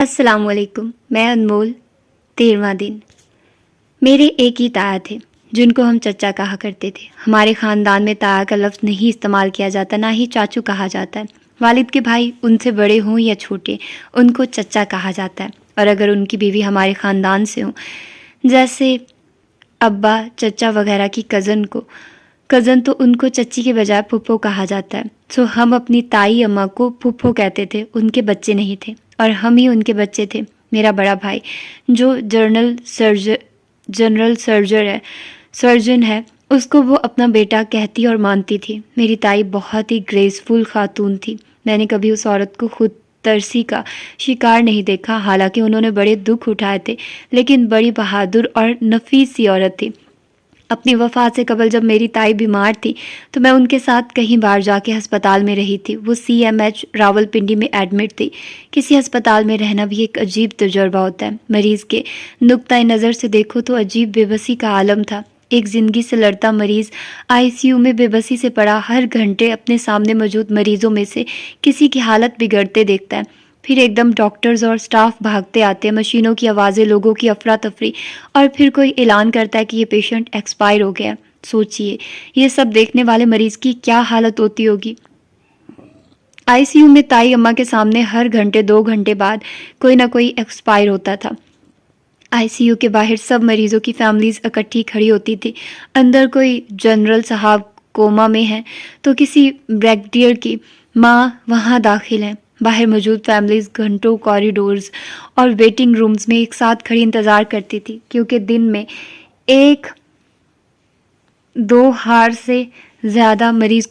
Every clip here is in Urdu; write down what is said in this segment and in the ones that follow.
السلام علیکم، میں انمول 13واں دن۔ میرے ایک ہی تایا تھے جن کو ہم چچا کہا کرتے تھے۔ ہمارے خاندان میں تایا کا لفظ نہیں استعمال کیا جاتا، نہ ہی چاچو کہا جاتا ہے۔ والد کے بھائی ان سے بڑے ہوں یا چھوٹے، ان کو چچا کہا جاتا ہے، اور اگر ان کی بیوی ہمارے خاندان سے ہوں، جیسے ابا چچا وغیرہ کی کزن تو ان کو چچی کے بجائے پھپھو کہا جاتا ہے۔ سو ہم اپنی تائی اماں کو پھپھو کہتے تھے۔ ان کے بچے نہیں تھے اور ہم ہی ان کے بچے تھے۔ میرا بڑا بھائی جو جنرل سرجن ہے، اس کو وہ اپنا بیٹا کہتی اور مانتی تھی۔ میری تائی بہت ہی گریسفل خاتون تھی۔ میں نے کبھی اس عورت کو خود ترسی کا شکار نہیں دیکھا، حالانکہ انہوں نے بڑے دکھ اٹھائے تھے، لیکن بڑی بہادر اور نفیس سی عورت تھی۔ اپنی وفات سے قبل جب میری تائی بیمار تھی تو میں ان کے ساتھ کہیں باہر جا کے ہسپتال میں رہی تھی۔ وہ CMH راولپنڈی میں ایڈمٹ تھی۔ کسی ہسپتال میں رہنا بھی ایک عجیب تجربہ ہوتا ہے۔ مریض کے نقطۂ نظر سے دیکھو تو عجیب بے بسی کا عالم تھا۔ ایک زندگی سے لڑتا مریض ICU میں بے بسی سے پڑا، ہر گھنٹے اپنے سامنے موجود مریضوں میں سے کسی کی حالت بگڑتے دیکھتا ہے۔ پھر ایک دم ڈاکٹرز اور سٹاف بھاگتے آتے ہیں، مشینوں کی آوازیں، لوگوں کی افراتفری، اور پھر کوئی اعلان کرتا ہے کہ یہ پیشنٹ ایکسپائر ہو گیا۔ سوچئے یہ سب دیکھنے والے مریض کی کیا حالت ہوتی ہوگی۔ ICU میں تائی اماں کے سامنے ہر گھنٹے 2 گھنٹے بعد کوئی نہ کوئی ایکسپائر ہوتا تھا۔ ICU کے باہر سب مریضوں کی فیملیز اکٹھی کھڑی ہوتی تھی۔ اندر کوئی جنرل صاحب کوما میں ہے تو کسی بریگیڈیئر کی ماں وہاں داخل ہیں۔ باہر موجود فیملیز گھنٹوں کوریڈورز اور ویٹنگ رومز میں ایک ساتھ کھڑی انتظار کرتی تھی، کیونکہ دن میں ایک دو بار سے زیادہ مریض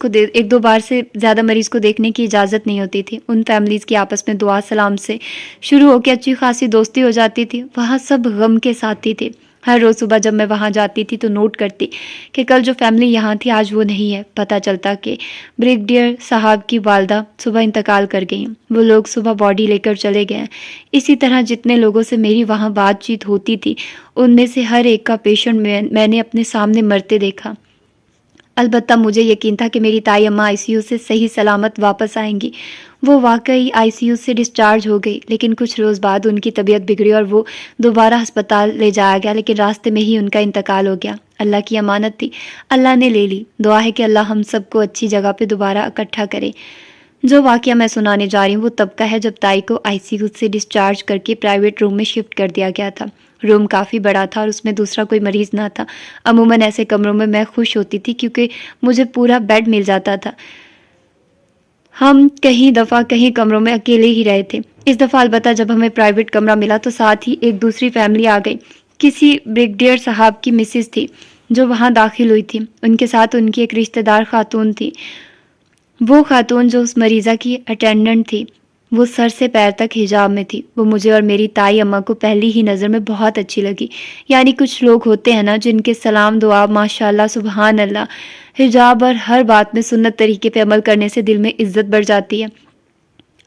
کو دیکھنے کی اجازت نہیں ہوتی تھی۔ ان فیملیز کی آپس میں دعا سلام سے شروع ہو کے اچھی خاصی دوستی ہو جاتی تھی۔ وہاں سب غم کے ساتھی تھے۔ ہر روز صبح جب میں وہاں جاتی تھی تو نوٹ کرتی کہ کل جو فیملی یہاں تھی آج وہ نہیں ہے۔ پتہ چلتا کہ بریگیڈیئر صاحب کی والدہ صبح انتقال کر گئی ہیں۔ وہ لوگ صبح باڈی لے کر چلے گئے ہیں۔ اسی طرح جتنے لوگوں سے میری وہاں بات چیت ہوتی تھی، ان میں سے ہر ایک کا پیشنٹ میں نے اپنے سامنے مرتے دیکھا۔ البتہ مجھے یقین تھا کہ میری تائی اماں ICU سے صحیح سلامت واپس آئیں گی۔ وہ واقعی ICU سے ڈسچارج ہو گئی، لیکن کچھ روز بعد ان کی طبیعت بگڑی اور وہ دوبارہ ہسپتال لے جایا گیا، لیکن راستے میں ہی ان کا انتقال ہو گیا۔ اللہ کی امانت تھی، اللہ نے لے لی۔ دعا ہے کہ اللہ ہم سب کو اچھی جگہ پہ دوبارہ اکٹھا کرے۔ جو واقعہ میں سنانے جا رہی ہوں وہ تب کا ہے جب تائی کو ICU سے ڈسچارج کر کے پرائیویٹ روم میں شفٹ کر دیا گیا تھا۔ روم کافی بڑا تھا اور اس میں دوسرا کوئی مریض نہ تھا۔ عموماً ایسے کمروں میں میں خوش ہوتی تھی کیونکہ مجھے پورا بیڈ مل جاتا تھا۔ ہم کہیں کمروں میں اکیلے ہی رہے تھے۔ اس دفعہ البتہ جب ہمیں پرائیویٹ کمرہ ملا تو ساتھ ہی ایک دوسری فیملی آ گئی۔ کسی بریگیڈیئر صاحب کی مسز تھی جو وہاں داخل ہوئی تھی۔ ان کے ساتھ ان کی ایک رشتہ دار خاتون تھی۔ وہ خاتون جو اس مریضہ کی اٹینڈنٹ تھی، وہ سر سے پیر تک حجاب میں تھی۔ وہ مجھے اور میری تائی اماں کو پہلی ہی نظر میں بہت اچھی لگی۔ یعنی کچھ لوگ ہوتے ہیں نا جن کے سلام دعا ماشاءاللہ سبحان اللہ، حجاب اور ہر بات میں سنت طریقے پہ عمل کرنے سے دل میں عزت بڑھ جاتی ہے۔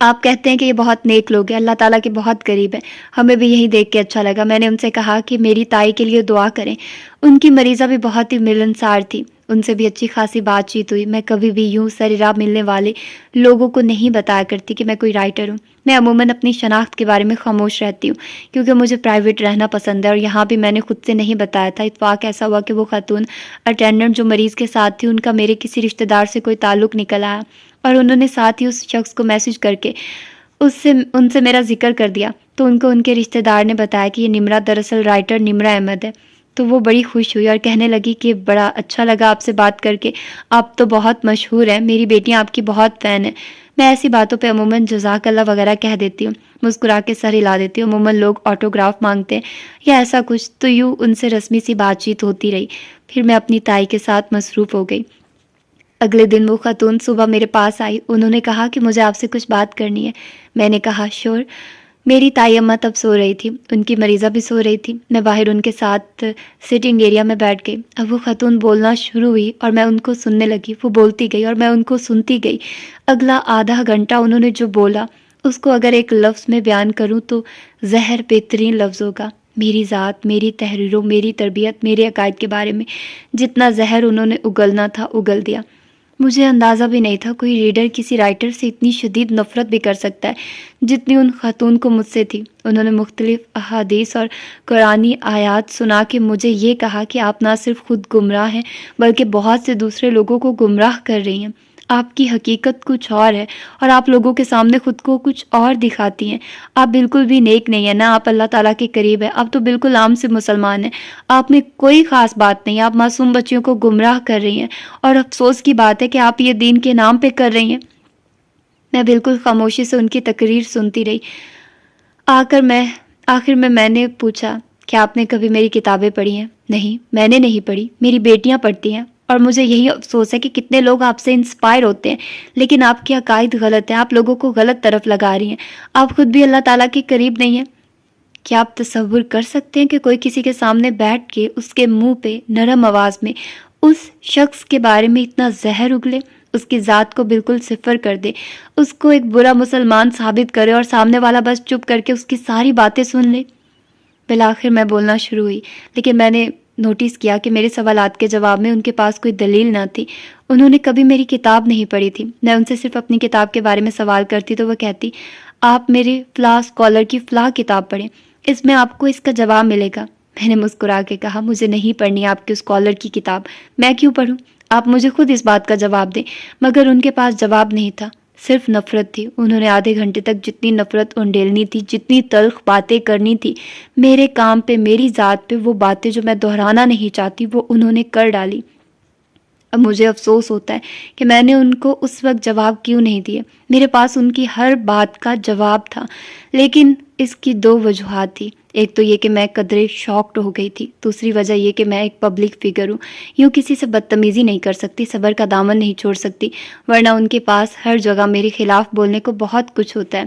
آپ کہتے ہیں کہ یہ بہت نیک لوگ ہیں، اللہ تعالیٰ کے بہت قریب ہیں۔ ہمیں بھی یہی دیکھ کے اچھا لگا۔ میں نے ان سے کہا کہ میری تائی کے لیے دعا کریں۔ ان کی مریضہ بھی بہت ہی ملنسار تھی۔ ان سے بھی اچھی خاصی بات چیت ہوئی۔ میں کبھی بھی یوں سر راہ ملنے والے لوگوں کو نہیں بتایا کرتی کہ میں کوئی رائٹر ہوں۔ میں عموماً اپنی شناخت کے بارے میں خاموش رہتی ہوں کیونکہ مجھے پرائیویٹ رہنا پسند ہے، اور یہاں بھی میں نے خود سے نہیں بتایا تھا۔ اتفاق ایسا ہوا کہ وہ خاتون اٹینڈنٹ جو مریض کے ساتھ تھی، ان کا میرے کسی رشتہ دار سے کوئی تعلق نکل آیا، اور انہوں نے ساتھ ہی اس شخص کو میسج کر کے ان سے میرا ذکر کر دیا۔ تو ان کو ان کے رشتہ دار نے بتایا کہ یہ نمرہ دراصل رائٹر نمرہ احمد ہے۔ تو وہ بڑی خوش ہوئی اور کہنے لگی کہ بڑا اچھا لگا آپ سے بات کر کے، آپ تو بہت مشہور ہیں، میری بیٹیاں آپ کی بہت فین ہیں۔ میں ایسی باتوں پہ عموماً جزاک اللہ وغیرہ کہہ دیتی ہوں، مسکرا کے سر ہلا دیتی ہوں۔ عموماً لوگ آٹوگراف مانگتے ہیں یا ایسا کچھ، تو یوں ان سے رسمی سی بات چیت ہوتی رہی۔ پھر میں اپنی تائی کے ساتھ مصروف ہو گئی۔ اگلے دن وہ خاتون صبح میرے پاس آئی۔ انہوں نے کہا کہ مجھے آپ سے کچھ بات کرنی ہے۔ میں نے کہا شور۔ میری تائی اماں تب سو رہی تھی، ان کی مریضہ بھی سو رہی تھی۔ میں باہر ان کے ساتھ سٹنگ ایریا میں بیٹھ گئی۔ اب وہ خاتون بولنا شروع ہوئی اور میں ان کو سننے لگی۔ وہ بولتی گئی اور میں ان کو سنتی گئی۔ اگلا آدھا گھنٹہ انہوں نے جو بولا اس کو اگر ایک لفظ میں بیان کروں تو زہر بہترین لفظ ہوگا۔ میری ذات، میری تحریروں، میری تربیت، میرے عقائد کے بارے میں جتنا زہر انہوں نے اگلنا تھا اگل دیا۔ مجھے اندازہ بھی نہیں تھا کوئی ریڈر کسی رائٹر سے اتنی شدید نفرت بھی کر سکتا ہے جتنی ان خاتون کو مجھ سے تھی۔ انہوں نے مختلف احادیث اور قرآنی آیات سنا کے مجھے یہ کہا کہ آپ نہ صرف خود گمراہ ہیں بلکہ بہت سے دوسرے لوگوں کو گمراہ کر رہی ہیں۔ آپ کی حقیقت کچھ اور ہے اور آپ لوگوں کے سامنے خود کو کچھ اور دکھاتی ہیں۔ آپ بالکل بھی نیک نہیں ہیں، نہ آپ اللہ تعالیٰ کے قریب ہیں، آپ تو بالکل عام سے مسلمان ہیں۔ آپ میں کوئی خاص بات نہیں، آپ معصوم بچیوں کو گمراہ کر رہی ہیں، اور افسوس کی بات ہے کہ آپ یہ دین کے نام پہ کر رہی ہیں۔ میں بالکل خاموشی سے ان کی تقریر سنتی رہی۔ آخر میں نے پوچھا کہ آپ نے کبھی میری کتابیں پڑھی ہیں؟ نہیں، میں نے نہیں پڑھی، میری بیٹیاں پڑھتی ہیں، اور مجھے یہی افسوس ہے کہ کتنے لوگ آپ سے انسپائر ہوتے ہیں، لیکن آپ کے عقائد غلط ہیں، آپ لوگوں کو غلط طرف لگا رہی ہیں، آپ خود بھی اللہ تعالیٰ کے قریب نہیں ہیں۔ کیا آپ تصور کر سکتے ہیں کہ کوئی کسی کے سامنے بیٹھ کے اس کے منہ پہ نرم آواز میں اس شخص کے بارے میں اتنا زہر اگلے، اس کی ذات کو بالکل صفر کر دے، اس کو ایک برا مسلمان ثابت کرے اور سامنے والا بس چپ کر کے اس کی ساری باتیں سن لے؟ بالآخر میں بولنا شروع ہوئی، لیکن میں نے نوٹس کیا کہ میرے سوالات کے جواب میں ان کے پاس کوئی دلیل نہ تھی۔ انہوں نے کبھی میری کتاب نہیں پڑھی تھی۔ میں ان سے صرف اپنی کتاب کے بارے میں سوال کرتی تو وہ کہتی، آپ میرے فلاں اسکالر کی فلاں کتاب پڑھیں، اس میں آپ کو اس کا جواب ملے گا۔ میں نے مسکرا کے کہا، مجھے نہیں پڑھنی آپ کے اسکالر کی کتاب، میں کیوں پڑھوں؟ آپ مجھے خود اس بات کا جواب دیں۔ مگر ان کے پاس جواب نہیں تھا، صرف نفرت تھی۔ انہوں نے آدھے گھنٹے تک جتنی نفرت انڈیلنی تھی، جتنی تلخ باتیں کرنی تھی میرے کام پہ، میری ذات پہ، وہ باتیں جو میں دہرانا نہیں چاہتی وہ انہوں نے کر ڈالی۔ اب مجھے افسوس ہوتا ہے کہ میں نے ان کو اس وقت جواب کیوں نہیں دیے۔ میرے پاس ان کی ہر بات کا جواب تھا، لیکن اس کی دو وجوہات تھی۔ ایک تو یہ کہ میں قدرے شاکڈ ہو گئی تھی، دوسری وجہ یہ کہ میں ایک پبلک فگر ہوں، یوں کسی سے بدتمیزی نہیں کر سکتی، صبر کا دامن نہیں چھوڑ سکتی، ورنہ ان کے پاس ہر جگہ میرے خلاف بولنے کو بہت کچھ ہوتا ہے۔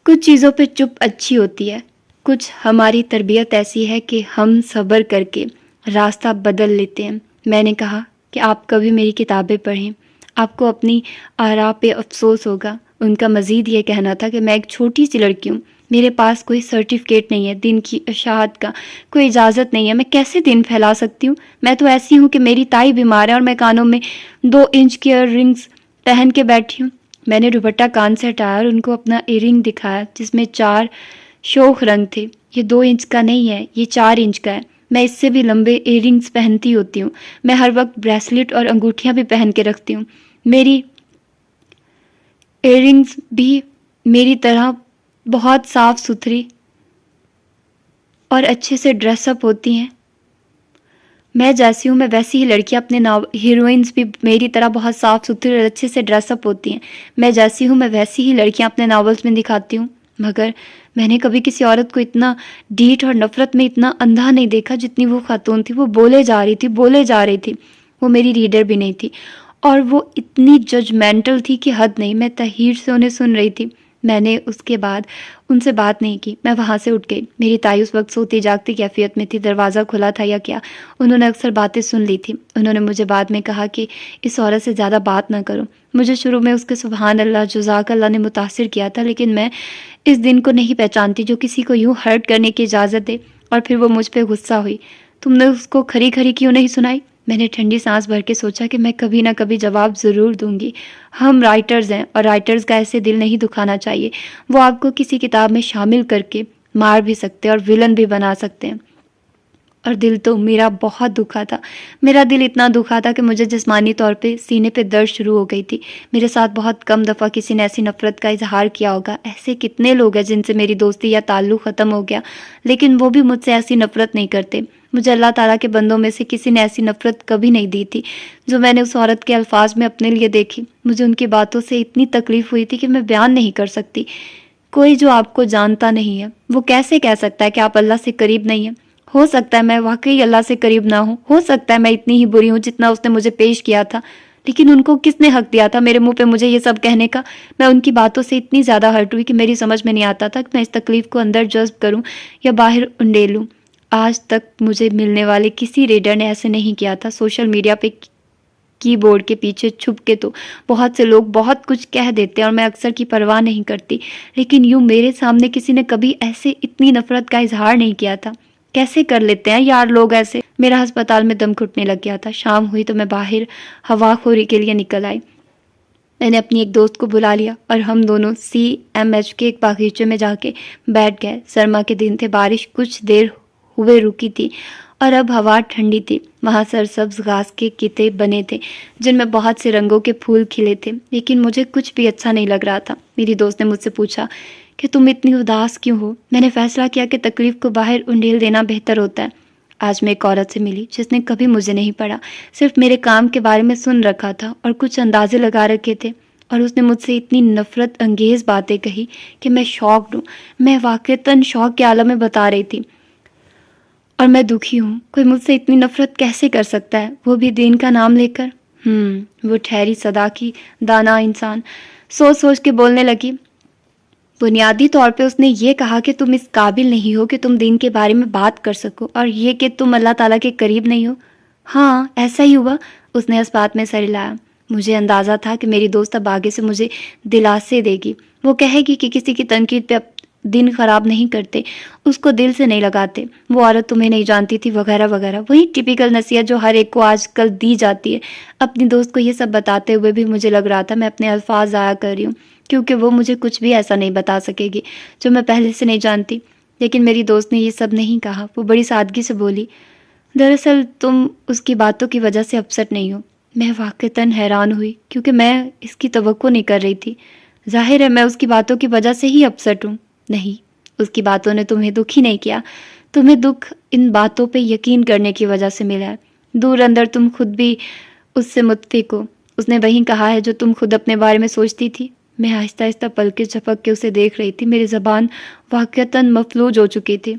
کچھ چیزوں پہ چپ اچھی ہوتی ہے، کچھ ہماری تربیت ایسی ہے کہ ہم صبر کر کے راستہ بدل لیتے ہیں۔ میں نے کہا کہ آپ کبھی میری کتابیں پڑھیں، آپ کو اپنی آراء پہ افسوس ہوگا۔ ان کا مزید یہ کہنا تھا کہ میں ایک چھوٹی سی لڑکی ہوں، میرے پاس کوئی سرٹیفکیٹ نہیں ہے، دین کی اشاعت کا کوئی اجازت نہیں ہے، میں کیسے دین پھیلا سکتی ہوں؟ میں تو ایسی ہوں کہ میری تائی بیمار ہے اور میں کانوں میں 2 انچ کے ایئر رنگز پہن کے بیٹھی ہوں۔ میں نے دوپٹہ کان سے ہٹایا اور ان کو اپنا ایئر رنگ دکھایا جس میں 4 شوخ رنگ تھے۔ یہ 2 انچ کا نہیں ہے، یہ 4 انچ کا ہے۔ میں اس سے بھی لمبے ایئر رنگز پہنتی ہوتی ہوں، میں ہر وقت بریسلٹ اور انگوٹھیاں بھی پہن کے رکھتی ہوں۔ میری ایئر رنگز بھی میری طرح بہت صاف ستھری اور اچھے سے ڈریس اپ ہوتی ہیں۔ میں جیسی ہوں میں ویسی ہی لڑکیاں اپنے ہیروئنز بھی میری طرح بہت صاف ستھری اور اچھے سے ڈریس اپ ہوتی ہیں۔ میں جیسی ہوں میں ویسی ہی لڑکیاں اپنے ناولز میں دکھاتی ہوں، مگر میں نے کبھی کسی عورت کو اتنا ڈھیٹ اور نفرت میں اتنا اندھا نہیں دیکھا جتنی وہ خاتون تھی۔ وہ بولے جا رہی تھی۔ وہ میری ریڈر بھی نہیں تھی اور وہ اتنی ججمنٹل تھی کہ حد نہیں۔ میں تحیر سے انہیں سن رہی تھی۔ میں نے اس کے بعد ان سے بات نہیں کی، میں وہاں سے اٹھ گئی۔ میری تائی اس وقت سوتی جاگتی کیفیت میں تھی، دروازہ کھلا تھا یا کیا، انہوں نے اکثر باتیں سن لی تھی۔ انہوں نے مجھے بعد میں کہا کہ اس عورت سے زیادہ بات نہ کرو۔ مجھے شروع میں اس کے سبحان اللہ، جزاک اللہ نے متاثر کیا تھا، لیکن میں اس دن کو نہیں پہچانتی جو کسی کو یوں ہرٹ کرنے کی اجازت دے۔ اور پھر وہ مجھ پہ غصہ ہوئی، تم نے اس کو کھری کھری کیوں نہیں سنائی؟ میں نے ٹھنڈی سانس بھر کے سوچا کہ میں کبھی نہ کبھی جواب ضرور دوں گی۔ ہم رائٹرز ہیں اور رائٹرز کا ایسے دل نہیں دکھانا چاہیے، وہ آپ کو کسی کتاب میں شامل کر کے مار بھی سکتے ہیں اور ویلن بھی بنا سکتے ہیں۔ اور دل تو میرا بہت دکھا تھا، میرا دل اتنا دکھا تھا کہ مجھے جسمانی طور پہ سینے پہ درد شروع ہو گئی تھی۔ میرے ساتھ بہت کم دفعہ کسی نے ایسی نفرت کا اظہار کیا ہوگا، ایسے کتنے لوگ ہیں جن سے میری دوستی یا تعلق ختم ہو گیا لیکن وہ بھی مجھ سے ایسی نفرت نہیں کرتے۔ مجھے اللہ تعالیٰ کے بندوں میں سے کسی نے ایسی نفرت کبھی نہیں دی تھی جو میں نے اس عورت کے الفاظ میں اپنے لیے دیکھی۔ مجھے ان کی باتوں سے اتنی تکلیف ہوئی تھی کہ میں بیان نہیں کر سکتی۔ کوئی جو آپ کو جانتا نہیں ہے وہ کیسے کہہ سکتا ہے کہ آپ اللہ سے قریب نہیں ہیں؟ ہو سکتا ہے میں واقعی اللہ سے قریب نہ ہوں، ہو سکتا ہے میں اتنی ہی بری ہوں جتنا اس نے مجھے پیش کیا تھا، لیکن ان کو کس نے حق دیا تھا میرے منہ پہ مجھے یہ سب کہنے کا؟ میں ان کی باتوں سے اتنی زیادہ ہرٹ ہوئی کہ میری سمجھ میں نہیں آتا تھا کہ میں اس تکلیف کو اندر جذب کروں یا باہر انڈیلوں۔ آج تک مجھے ملنے والے کسی ریڈر نے ایسے نہیں کیا تھا۔ سوشل میڈیا پہ کی بورڈ کے پیچھے چھپ کے تو بہت سے لوگ بہت کچھ کہہ دیتے ہیں اور میں اکثر کی پرواہ نہیں کرتی، لیکن یوں میرے سامنے کسی نے کبھی ایسے اتنی نفرت کا اظہار نہیں کیا تھا۔ کیسے کر لیتے ہیں یار لوگ ایسے؟ میرا ہسپتال میں دم گھٹنے لگ گیا تھا۔ شام ہوئی تو میں باہر ہوا خوری کے لیے نکل آئی۔ میں نے اپنی ایک دوست کو بلا لیا اور ہم دونوں CMH کے ایک باغیچے میں جا کے بیٹھ گئے۔ سرما کے دن تھے، بارش کچھ دیر ہوئے رکی تھی اور اب ہوا ٹھنڈی تھی۔ وہاں سرسبز گھاس کے کتے بنے تھے جن میں بہت سے رنگوں کے پھول کھلے تھے، لیکن مجھے کچھ بھی اچھا نہیں لگ رہا تھا۔ میری دوست نے مجھ سے پوچھا کہ تم اتنی اداس کیوں ہو؟ میں نے فیصلہ کیا کہ تکلیف کو باہر انڈیل دینا بہتر ہوتا ہے۔ آج میں ایک عورت سے ملی جس نے کبھی مجھے نہیں پڑھا، صرف میرے کام کے بارے میں سن رکھا تھا اور کچھ اندازے لگا رکھے تھے، اور اس نے مجھ سے اتنی نفرت انگیز باتیں کہی کہ میں شاکڈ ہوں۔ میں واقعتاً شوق کے عالم میں بتا رہی تھی اور میں دکھی ہوں۔ کوئی مجھ سے اتنی نفرت کیسے کر سکتا ہے، وہ بھی دین کا نام لے کر؟ وہ ٹھہری صدا کی دانا انسان سوچ سوچ کے بولنے لگی، بنیادی طور پہ اس نے یہ کہا کہ تم اس قابل نہیں ہو کہ تم دین کے بارے میں بات کر سکو، اور یہ کہ تم اللہ تعالیٰ کے قریب نہیں ہو۔ ہاں ایسا ہی ہوا، اس نے اس بات میں سر ہلایا۔ مجھے اندازہ تھا کہ میری دوست اب آگے سے مجھے دلاسے دے گی، وہ کہے گی کہ کسی کی تنقید پہ دن خراب نہیں کرتے، اس کو دل سے نہیں لگاتے، وہ عورت تمہیں نہیں جانتی تھی، وغیرہ وغیرہ، وہی ٹپیکل نصیحت جو ہر ایک کو آج کل دی جاتی ہے۔ اپنی دوست کو یہ سب بتاتے ہوئے بھی مجھے لگ رہا تھا میں اپنے الفاظ ضائع کر رہی ہوں، کیونکہ وہ مجھے کچھ بھی ایسا نہیں بتا سکے گی جو میں پہلے سے نہیں جانتی۔ لیکن میری دوست نے یہ سب نہیں کہا، وہ بڑی سادگی سے بولی، دراصل تم اس کی باتوں کی وجہ سے اپسٹ نہیں ہو۔ میں واقعتاً حیران ہوئی کیونکہ میں اس کی توقع نہیں کر رہی تھی۔ ظاہر ہے میں اس کی باتوں کی وجہ سے ہی اپسٹ ہوں۔ نہیں، اس کی باتوں نے تمہیں دکھی نہیں کیا، تمہیں دکھ ان باتوں پہ یقین کرنے کی وجہ سے ملا ہے۔ دور اندر تم خود بھی اس سے متفق ہو، اس نے وہی کہا ہے جو تم خود اپنے بارے میں سوچتی تھی۔ میں آہستہ آہستہ پلکیں جھپک کے اسے دیکھ رہی تھی، میری زبان واقعتاً مفلوج ہو چکی تھی۔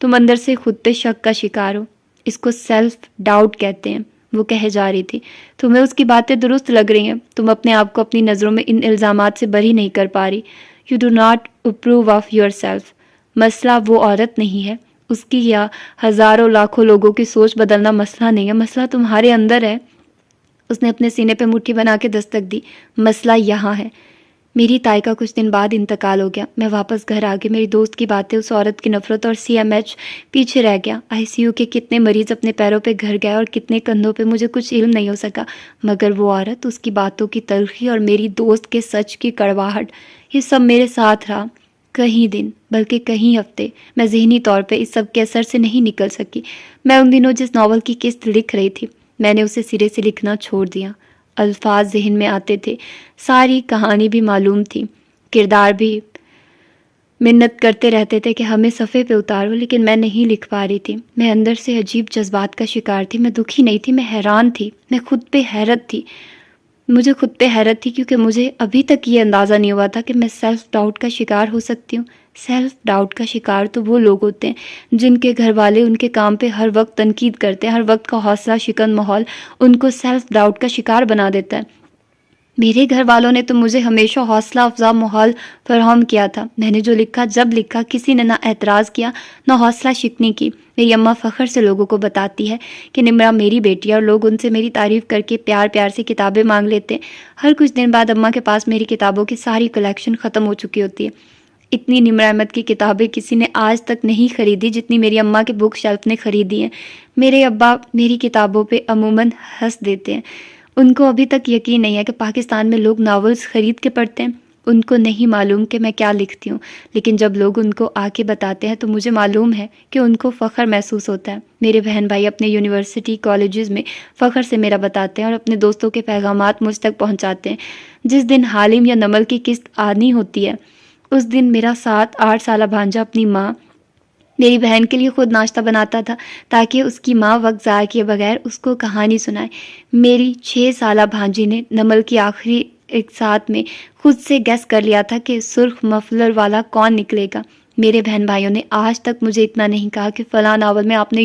تم اندر سے خود پہ شک کا شکار ہو، اس کو سیلف ڈاؤٹ کہتے ہیں، وہ کہے جا رہی تھی۔ تمہیں اس کی باتیں درست لگ رہی ہیں، تم اپنے آپ کو اپنی نظروں میں ان الزامات سے بری نہیں کر پا رہی۔ You do not approve of your self. مسئلہ وہ عورت نہیں ہے، اس کی یا ہزاروں لاکھوں لوگوں کی سوچ بدلنا مسئلہ نہیں ہے، مسئلہ تمہارے اندر ہے۔ اس نے اپنے سینے پہ مٹھی بنا کے دستک دی، مسئلہ یہاں ہے۔ میری تائی کا کچھ دن بعد انتقال ہو گیا۔ میں واپس گھر آ گئی، میری دوست کی باتیں، اس عورت کی نفرت اور CMH پیچھے رہ گیا۔ ICU کے کتنے مریض اپنے پیروں پہ گھر گئے اور کتنے کندھوں پہ، مجھے کچھ علم نہیں ہو سکا، مگر وہ عورت، اس کی باتوں کی تلخی اور میری دوست کے سچ کی کڑواہٹ، یہ سب میرے ساتھ رہا کئی دن، بلکہ کئی ہفتے۔ میں ذہنی طور پہ اس سب کے اثر سے نہیں نکل سکی۔ میں ان دنوں جس ناول کی قسط لکھ رہی تھی، میں نے اسے سرے سے لکھنا چھوڑ دیا۔ الفاظ ذہن میں آتے تھے، ساری کہانی بھی معلوم تھی، کردار بھی منت کرتے رہتے تھے کہ ہمیں صفحے پہ اتارو، لیکن میں نہیں لکھ پا رہی تھی۔ میں اندر سے عجیب جذبات کا شکار تھی۔ میں دکھی نہیں تھی، میں حیران تھی، میں خود پہ حیرت تھی۔ مجھے خود پہ حیرت تھی کیونکہ مجھے ابھی تک یہ اندازہ نہیں ہوا تھا کہ میں سیلف ڈاؤٹ کا شکار ہو سکتی ہوں۔ سیلف ڈاؤٹ کا شکار تو وہ لوگ ہوتے ہیں جن کے گھر والے ان کے کام پہ ہر وقت تنقید کرتے ہیں، ہر وقت کا حوصلہ شکن ماحول ان کو سیلف ڈاؤٹ کا شکار بنا دیتا ہے۔ میرے گھر والوں نے تو مجھے ہمیشہ حوصلہ افزا ماحول فراہم کیا تھا۔ میں نے جو لکھا، جب لکھا، کسی نے نہ اعتراض کیا نہ حوصلہ شکنی کی۔ میری اماں فخر سے لوگوں کو بتاتی ہے کہ نمرا میری بیٹی ہے، اور لوگ ان سے میری تعریف کر کے پیار پیار سے کتابیں مانگ لیتے ہیں۔ ہر کچھ دن بعد اماں کے پاس میری کتابوں کی ساری کلیکشن ختم ہو چکی ہوتی ہے۔ اتنی نمرا احمد کی کتابیں کسی نے آج تک نہیں خریدی جتنی میری اماں کے بک شیلف نے خریدی ہیں۔ میرے ابا میری کتابوں پہ عموماً ہنس دیتے ہیں۔ ان کو ابھی تک یقین نہیں ہے کہ پاکستان میں لوگ ناولز خرید کے پڑھتے ہیں۔ ان کو نہیں معلوم کہ میں کیا لکھتی ہوں، لیکن جب لوگ ان کو آ کے بتاتے ہیں تو مجھے معلوم ہے کہ ان کو فخر محسوس ہوتا ہے۔ میرے بہن بھائی اپنے یونیورسٹی کالجز میں فخر سے میرا بتاتے ہیں اور اپنے دوستوں کے پیغامات مجھ تک پہنچاتے ہیں۔ جس دن حالم یا نمل کی قسط آنی ہوتی ہے، اس دن میرا 7-8 سالہ بھانجا اپنی ماں میری بہن کے لیے خود ناشتہ بناتا تھا تاکہ اس کی ماں وقت ضائع کیے بغیر اس کو کہانی سنائے۔ میری 6 سالہ بھانجی نے نمل کی آخری ایک ساتھ میں خود سے گیس کر لیا تھا کہ سرخ مفلر والا کون نکلے گا۔ میرے بہن بھائیوں نے آج تک مجھے اتنا نہیں کہا کہ فلاں ناول میں آپ نے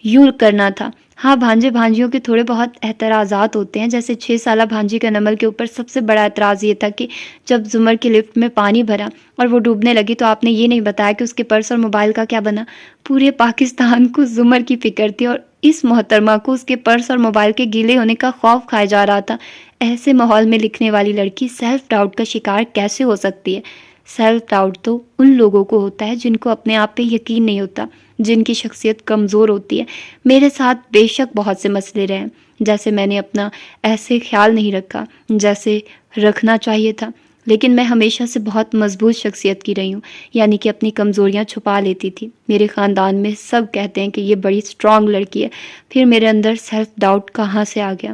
یوں کرنا تھا۔ ہاں، بھانجے بھانجیوں کے تھوڑے بہت اعتراضات ہوتے ہیں، جیسے 6 سالہ بھانجی کا نمل کے اوپر سب سے بڑا اعتراض یہ تھا کہ جب زمر کی لفٹ میں پانی بھرا اور وہ ڈوبنے لگی تو آپ نے یہ نہیں بتایا کہ اس کے پرس اور موبائل کا کیا بنا۔ پورے پاکستان کو زمر کی فکر تھی اور اس محترمہ کو اس کے پرس اور موبائل کے گیلے ہونے کا خوف کھایا جا رہا تھا۔ ایسے ماحول میں لکھنے والی لڑکی سیلف ڈاؤٹ کا شکار کیسے ہو سکتی ہے؟ سیلف ڈاؤٹ تو ان لوگوں کو ہوتا ہے جن کو اپنے آپ پہ یقین نہیں ہوتا، جن کی شخصیت کمزور ہوتی ہے۔ میرے ساتھ بے شک بہت سے مسئلے رہے ہیں، جیسے میں نے اپنا ایسے خیال نہیں رکھا جیسے رکھنا چاہیے تھا، لیکن میں ہمیشہ سے بہت مضبوط شخصیت کی رہی ہوں، یعنی کہ اپنی کمزوریاں چھپا لیتی تھی۔ میرے خاندان میں سب کہتے ہیں کہ یہ بڑی اسٹرانگ لڑکی ہے، پھر میرے اندر سیلف ڈاؤٹ کہاں سے آ گیا؟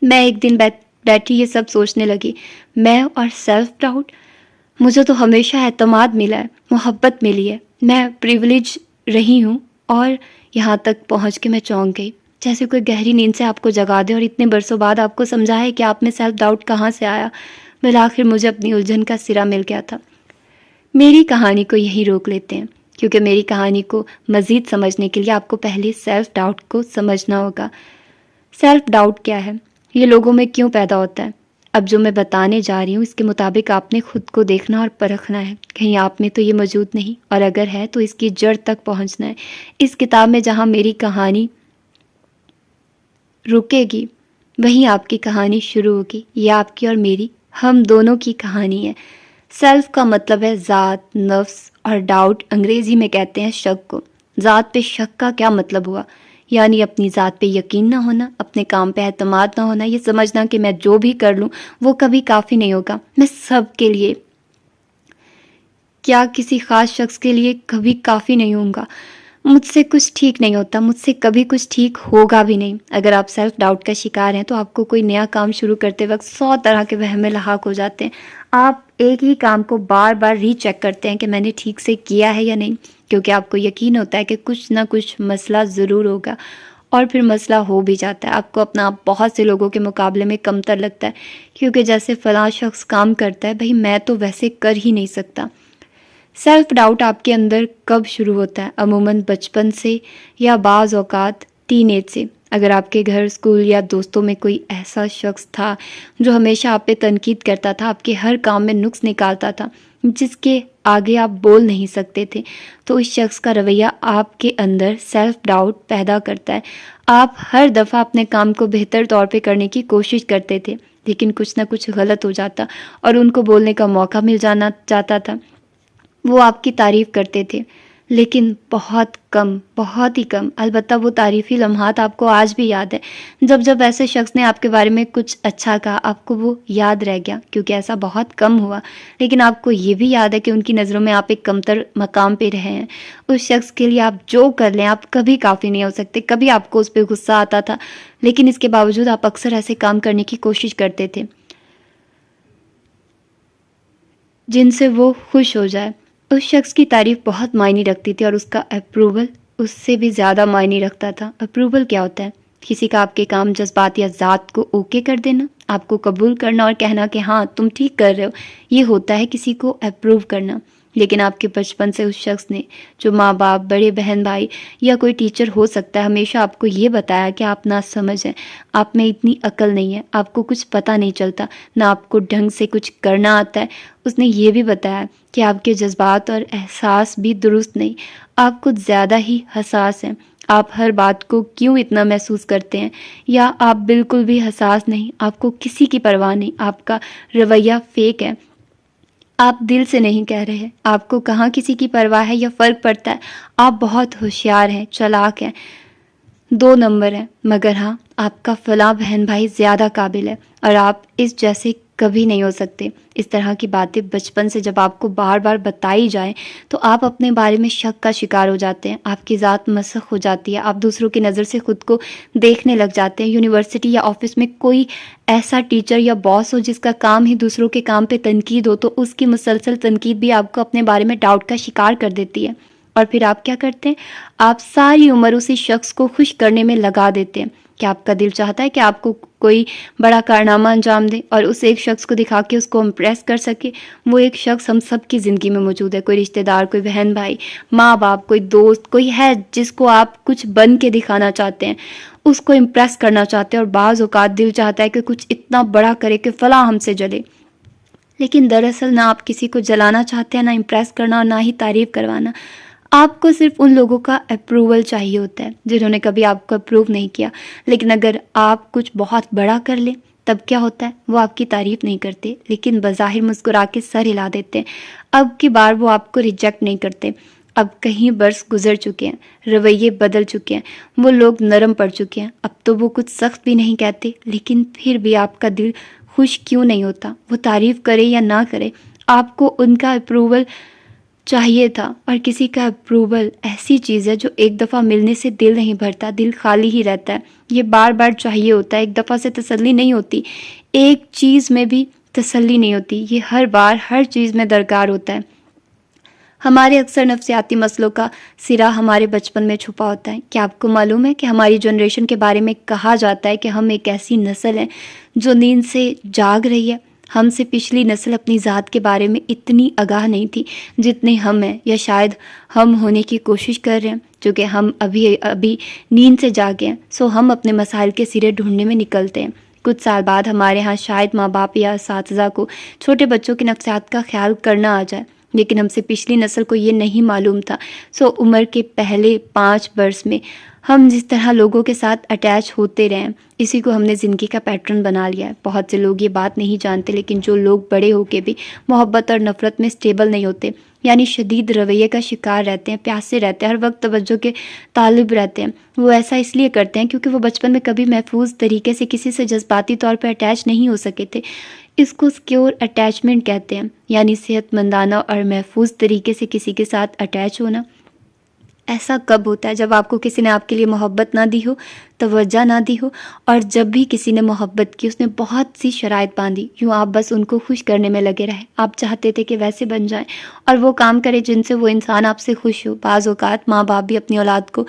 میں ایک دن بیٹھی یہ سب سوچنے لگی، میں اور سیلف ڈاؤٹ، مجھے تو ہمیشہ اعتماد ملا ہے، محبت ملی ہے، میں پریویلیج رہی ہوں، اور یہاں تک پہنچ کے میں چونک گئی، جیسے کوئی گہری نیند سے آپ کو جگا دے اور اتنے برسوں بعد آپ کو سمجھائے کہ آپ میں سیلف ڈاؤٹ کہاں سے آیا۔ بالآخر مجھے اپنی الجھن کا سرا مل گیا تھا۔ میری کہانی کو یہی روک لیتے ہیں، کیونکہ میری کہانی کو مزید سمجھنے کے لیے آپ کو پہلے سیلف ڈاؤٹ کو سمجھنا ہوگا۔ سیلف ڈاؤٹ کیا ہے؟ یہ لوگوں میں کیوں پیدا ہوتا ہے؟ اب جو میں بتانے جا رہی ہوں اس کے مطابق آپ نے خود کو دیکھنا اور پرکھنا ہے، کہیں آپ میں تو یہ موجود نہیں، اور اگر ہے تو اس کی جڑ تک پہنچنا ہے۔ اس کتاب میں جہاں میری کہانی رکے گی وہیں آپ کی کہانی شروع ہوگی۔ یہ آپ کی اور میری، ہم دونوں کی کہانی ہے۔ سیلف کا مطلب ہے ذات، نفس، اور ڈاؤٹ انگریزی میں کہتے ہیں شک کو۔ ذات پہ شک کا کیا مطلب ہوا؟ یعنی اپنی ذات پہ یقین نہ ہونا، اپنے کام پہ اعتماد نہ ہونا، یہ سمجھنا کہ میں جو بھی کر لوں وہ کبھی کافی نہیں ہوگا، میں سب کے لیے، کیا کسی خاص شخص کے لیے کبھی کافی نہیں ہوں گا، مجھ سے کچھ ٹھیک نہیں ہوتا، مجھ سے کبھی کچھ ٹھیک ہوگا بھی نہیں۔ اگر آپ سیلف ڈاؤٹ کا شکار ہیں تو آپ کو کوئی نیا کام شروع کرتے وقت 100 طرح کے وہم میں لحاق ہو جاتے ہیں۔ آپ ایک ہی کام کو بار بار ری چیک کرتے ہیں کہ میں نے ٹھیک سے کیا ہے یا نہیں، کیونکہ آپ کو یقین ہوتا ہے کہ کچھ نہ کچھ مسئلہ ضرور ہوگا، اور پھر مسئلہ ہو بھی جاتا ہے۔ آپ کو اپنا آپ بہت سے لوگوں کے مقابلے میں کمتر لگتا ہے، کیونکہ جیسے فلاں شخص کام کرتا ہے بھئی میں تو ویسے کر ہی نہیں سکتا۔ سیلف ڈاؤٹ آپ کے اندر کب شروع ہوتا ہے؟ عموماً بچپن سے، یا بعض اوقات ٹین ایج سے۔ اگر آپ کے گھر، اسکول یا دوستوں میں کوئی ایسا شخص تھا جو ہمیشہ آپ پہ تنقید کرتا تھا، آپ کے ہر کام میں نقص نکالتا تھا، جس کے آگے آپ بول نہیں سکتے تھے، تو اس شخص کا رویہ آپ کے اندر سیلف ڈاؤٹ پیدا کرتا ہے۔ آپ ہر دفعہ اپنے کام کو بہتر طور پہ کرنے کی کوشش کرتے تھے، لیکن کچھ نہ کچھ غلط ہو جاتا اور ان کو بولنے کا موقع مل جانا چاہتا تھا۔ وہ آپ کی تعریف کرتے تھے، لیکن بہت کم، بہت ہی کم۔ البتہ وہ تعریفی لمحات آپ کو آج بھی یاد ہے، جب ایسے شخص نے آپ کے بارے میں کچھ اچھا کہا، آپ کو وہ یاد رہ گیا، کیونکہ ایسا بہت کم ہوا، لیکن آپ کو یہ بھی یاد ہے کہ ان کی نظروں میں آپ ایک کمتر مقام پہ رہے ہیں۔ اس شخص کے لیے آپ جو کر لیں آپ کبھی کافی نہیں ہو سکتے، کبھی آپ کو اس پہ غصہ آتا تھا، لیکن اس کے باوجود آپ اکثر ایسے کام کرنے کی کوشش کرتے تھے جن سے وہ خوش ہو جائے۔ اس شخص کی تعریف بہت معنی رکھتی تھی، اور اس کا اپروول اس سے بھی زیادہ معنی رکھتا تھا۔ اپروول کیا ہوتا ہے؟ کسی کا آپ کے کام، جذبات یا ذات کو اوکے کر دینا، آپ کو قبول کرنا اور کہنا کہ ہاں تم ٹھیک کر رہے ہو، یہ ہوتا ہے کسی کو اپروو کرنا۔ لیکن آپ کے بچپن سے اس شخص نے، جو ماں باپ، بڑے بہن بھائی یا کوئی ٹیچر ہو سکتا ہے، ہمیشہ آپ کو یہ بتایا کہ آپ ناسمجھ ہیں، آپ میں اتنی عقل نہیں ہے، آپ کو کچھ پتہ نہیں چلتا، نہ آپ کو ڈھنگ سے کچھ کرنا آتا ہے۔ اس نے یہ بھی بتایا کہ آپ کے جذبات اور احساس بھی درست نہیں، آپ کچھ زیادہ ہی حساس ہیں، آپ ہر بات کو کیوں اتنا محسوس کرتے ہیں، یا آپ بالکل بھی حساس نہیں، آپ کو کسی کی پرواہ نہیں، آپ کا رویہ فیک ہے، آپ دل سے نہیں کہہ رہے، آپ کو کہاں کسی کی پرواہ ہے یا فرق پڑتا ہے، آپ بہت ہوشیار ہیں، چالاک ہیں، 2 نمبر ہیں، مگر ہاں آپ کا فلاں بہن بھائی زیادہ قابل ہے، اور آپ اس جیسے کبھی نہیں ہو سکتے۔ اس طرح کی باتیں بچپن سے جب آپ کو بار بار بتائی جائیں تو آپ اپنے بارے میں شک کا شکار ہو جاتے ہیں، آپ کی ذات مسخ ہو جاتی ہے، آپ دوسروں کی نظر سے خود کو دیکھنے لگ جاتے ہیں۔ یونیورسٹی یا آفس میں کوئی ایسا ٹیچر یا باس ہو جس کا کام ہی دوسروں کے کام پہ تنقید ہو، تو اس کی مسلسل تنقید بھی آپ کو اپنے بارے میں ڈاؤٹ کا شکار کر دیتی ہے، اور پھر آپ کیا کرتے ہیں؟ آپ ساری عمر اسی شخص کو خوش کرنے میں لگا دیتے ہیں کہ آپ کا دل چاہتا ہے کہ آپ کو کوئی بڑا کارنامہ انجام دے اور اس ایک شخص کو دکھا کے اس کو امپریس کر سکے۔ وہ ایک شخص ہم سب کی زندگی میں موجود ہے، کوئی رشتہ دار، کوئی بہن بھائی، ماں باپ، کوئی دوست، کوئی ہے جس کو آپ کچھ بن کے دکھانا چاہتے ہیں، اس کو امپریس کرنا چاہتے ہیں، اور بعض اوقات دل چاہتا ہے کہ کچھ اتنا بڑا کرے کہ فلاں ہم سے جلے، لیکن دراصل نہ آپ کسی کو جلانا چاہتے ہیں، نہ امپریس کرنا، اور نہ ہی تعریف کروانا۔ آپ کو صرف ان لوگوں کا اپروول چاہیے ہوتا ہے جنہوں نے کبھی آپ کو اپروو نہیں کیا۔ لیکن اگر آپ کچھ بہت بڑا کر لیں تب کیا ہوتا ہے؟ وہ آپ کی تعریف نہیں کرتے لیکن بظاہر مسکرا کے سر ہلا دیتے ہیں۔ اب کی بار وہ آپ کو ریجیکٹ نہیں کرتے۔ اب کہیں برس گزر چکے ہیں، رویے بدل چکے ہیں، وہ لوگ نرم پڑ چکے ہیں۔ اب تو وہ کچھ سخت بھی نہیں کہتے، لیکن پھر بھی آپ کا دل خوش کیوں نہیں ہوتا؟ وہ تعریف کرے یا نہ کرے، آپ کو ان کا اپروول چاہیے تھا، اور کسی کا اپروول ایسی چیز ہے جو ایک دفعہ ملنے سے دل نہیں بھرتا، دل خالی ہی رہتا ہے۔ یہ بار بار چاہیے ہوتا ہے، ایک دفعہ سے تسلی نہیں ہوتی، ایک چیز میں بھی تسلی نہیں ہوتی، یہ ہر بار ہر چیز میں درکار ہوتا ہے۔ ہمارے اکثر نفسیاتی مسئلوں کا سرا ہمارے بچپن میں چھپا ہوتا ہے۔ کیا آپ کو معلوم ہے کہ ہماری جنریشن کے بارے میں کہا جاتا ہے کہ ہم ایک ایسی نسل ہیں جو نیند سے جاگ رہی ہے؟ ہم سے پچھلی نسل اپنی ذات کے بارے میں اتنی آگاہ نہیں تھی جتنے ہم ہیں، یا شاید ہم ہونے کی کوشش کر رہے ہیں، چونکہ ہم ابھی نیند سے جاگے ہیں، سو ہم اپنے مسائل کے سرے ڈھونڈنے میں نکلتے ہیں۔ کچھ سال بعد ہمارے ہاں شاید ماں باپ یا اساتذہ کو چھوٹے بچوں کے نفسیات کا خیال کرنا آ جائے، لیکن ہم سے پچھلی نسل کو یہ نہیں معلوم تھا۔ سو عمر کے پہلے 5 برس میں ہم جس طرح لوگوں کے ساتھ اٹیچ ہوتے رہے، اسی کو ہم نے زندگی کا پیٹرن بنا لیا ہے۔ بہت سے لوگ یہ بات نہیں جانتے، لیکن جو لوگ بڑے ہو کے بھی محبت اور نفرت میں سٹیبل نہیں ہوتے، یعنی شدید رویے کا شکار رہتے ہیں، پیاسے رہتے ہیں، ہر وقت توجہ کے طالب رہتے ہیں، وہ ایسا اس لیے کرتے ہیں کیونکہ وہ بچپن میں کبھی محفوظ طریقے سے کسی سے جذباتی طور پر اٹیچ نہیں ہو سکے تھے۔ اس کو سیکیور اٹیچمنٹ کہتے ہیں، یعنی صحت مندانہ اور محفوظ طریقے سے کسی کے ساتھ اٹیچ ہونا۔ ایسا کب ہوتا ہے؟ جب آپ کو کسی نے آپ کے لیے محبت نہ دی ہو، توجہ نہ دی ہو، اور جب بھی کسی نے محبت کی اس نے بہت سی شرائط باندھی، یوں آپ بس ان کو خوش کرنے میں لگے رہے۔ آپ چاہتے تھے کہ ویسے بن جائیں اور وہ کام کرے جن سے وہ انسان آپ سے خوش ہو۔ بعض اوقات ماں باپ بھی اپنی اولاد کو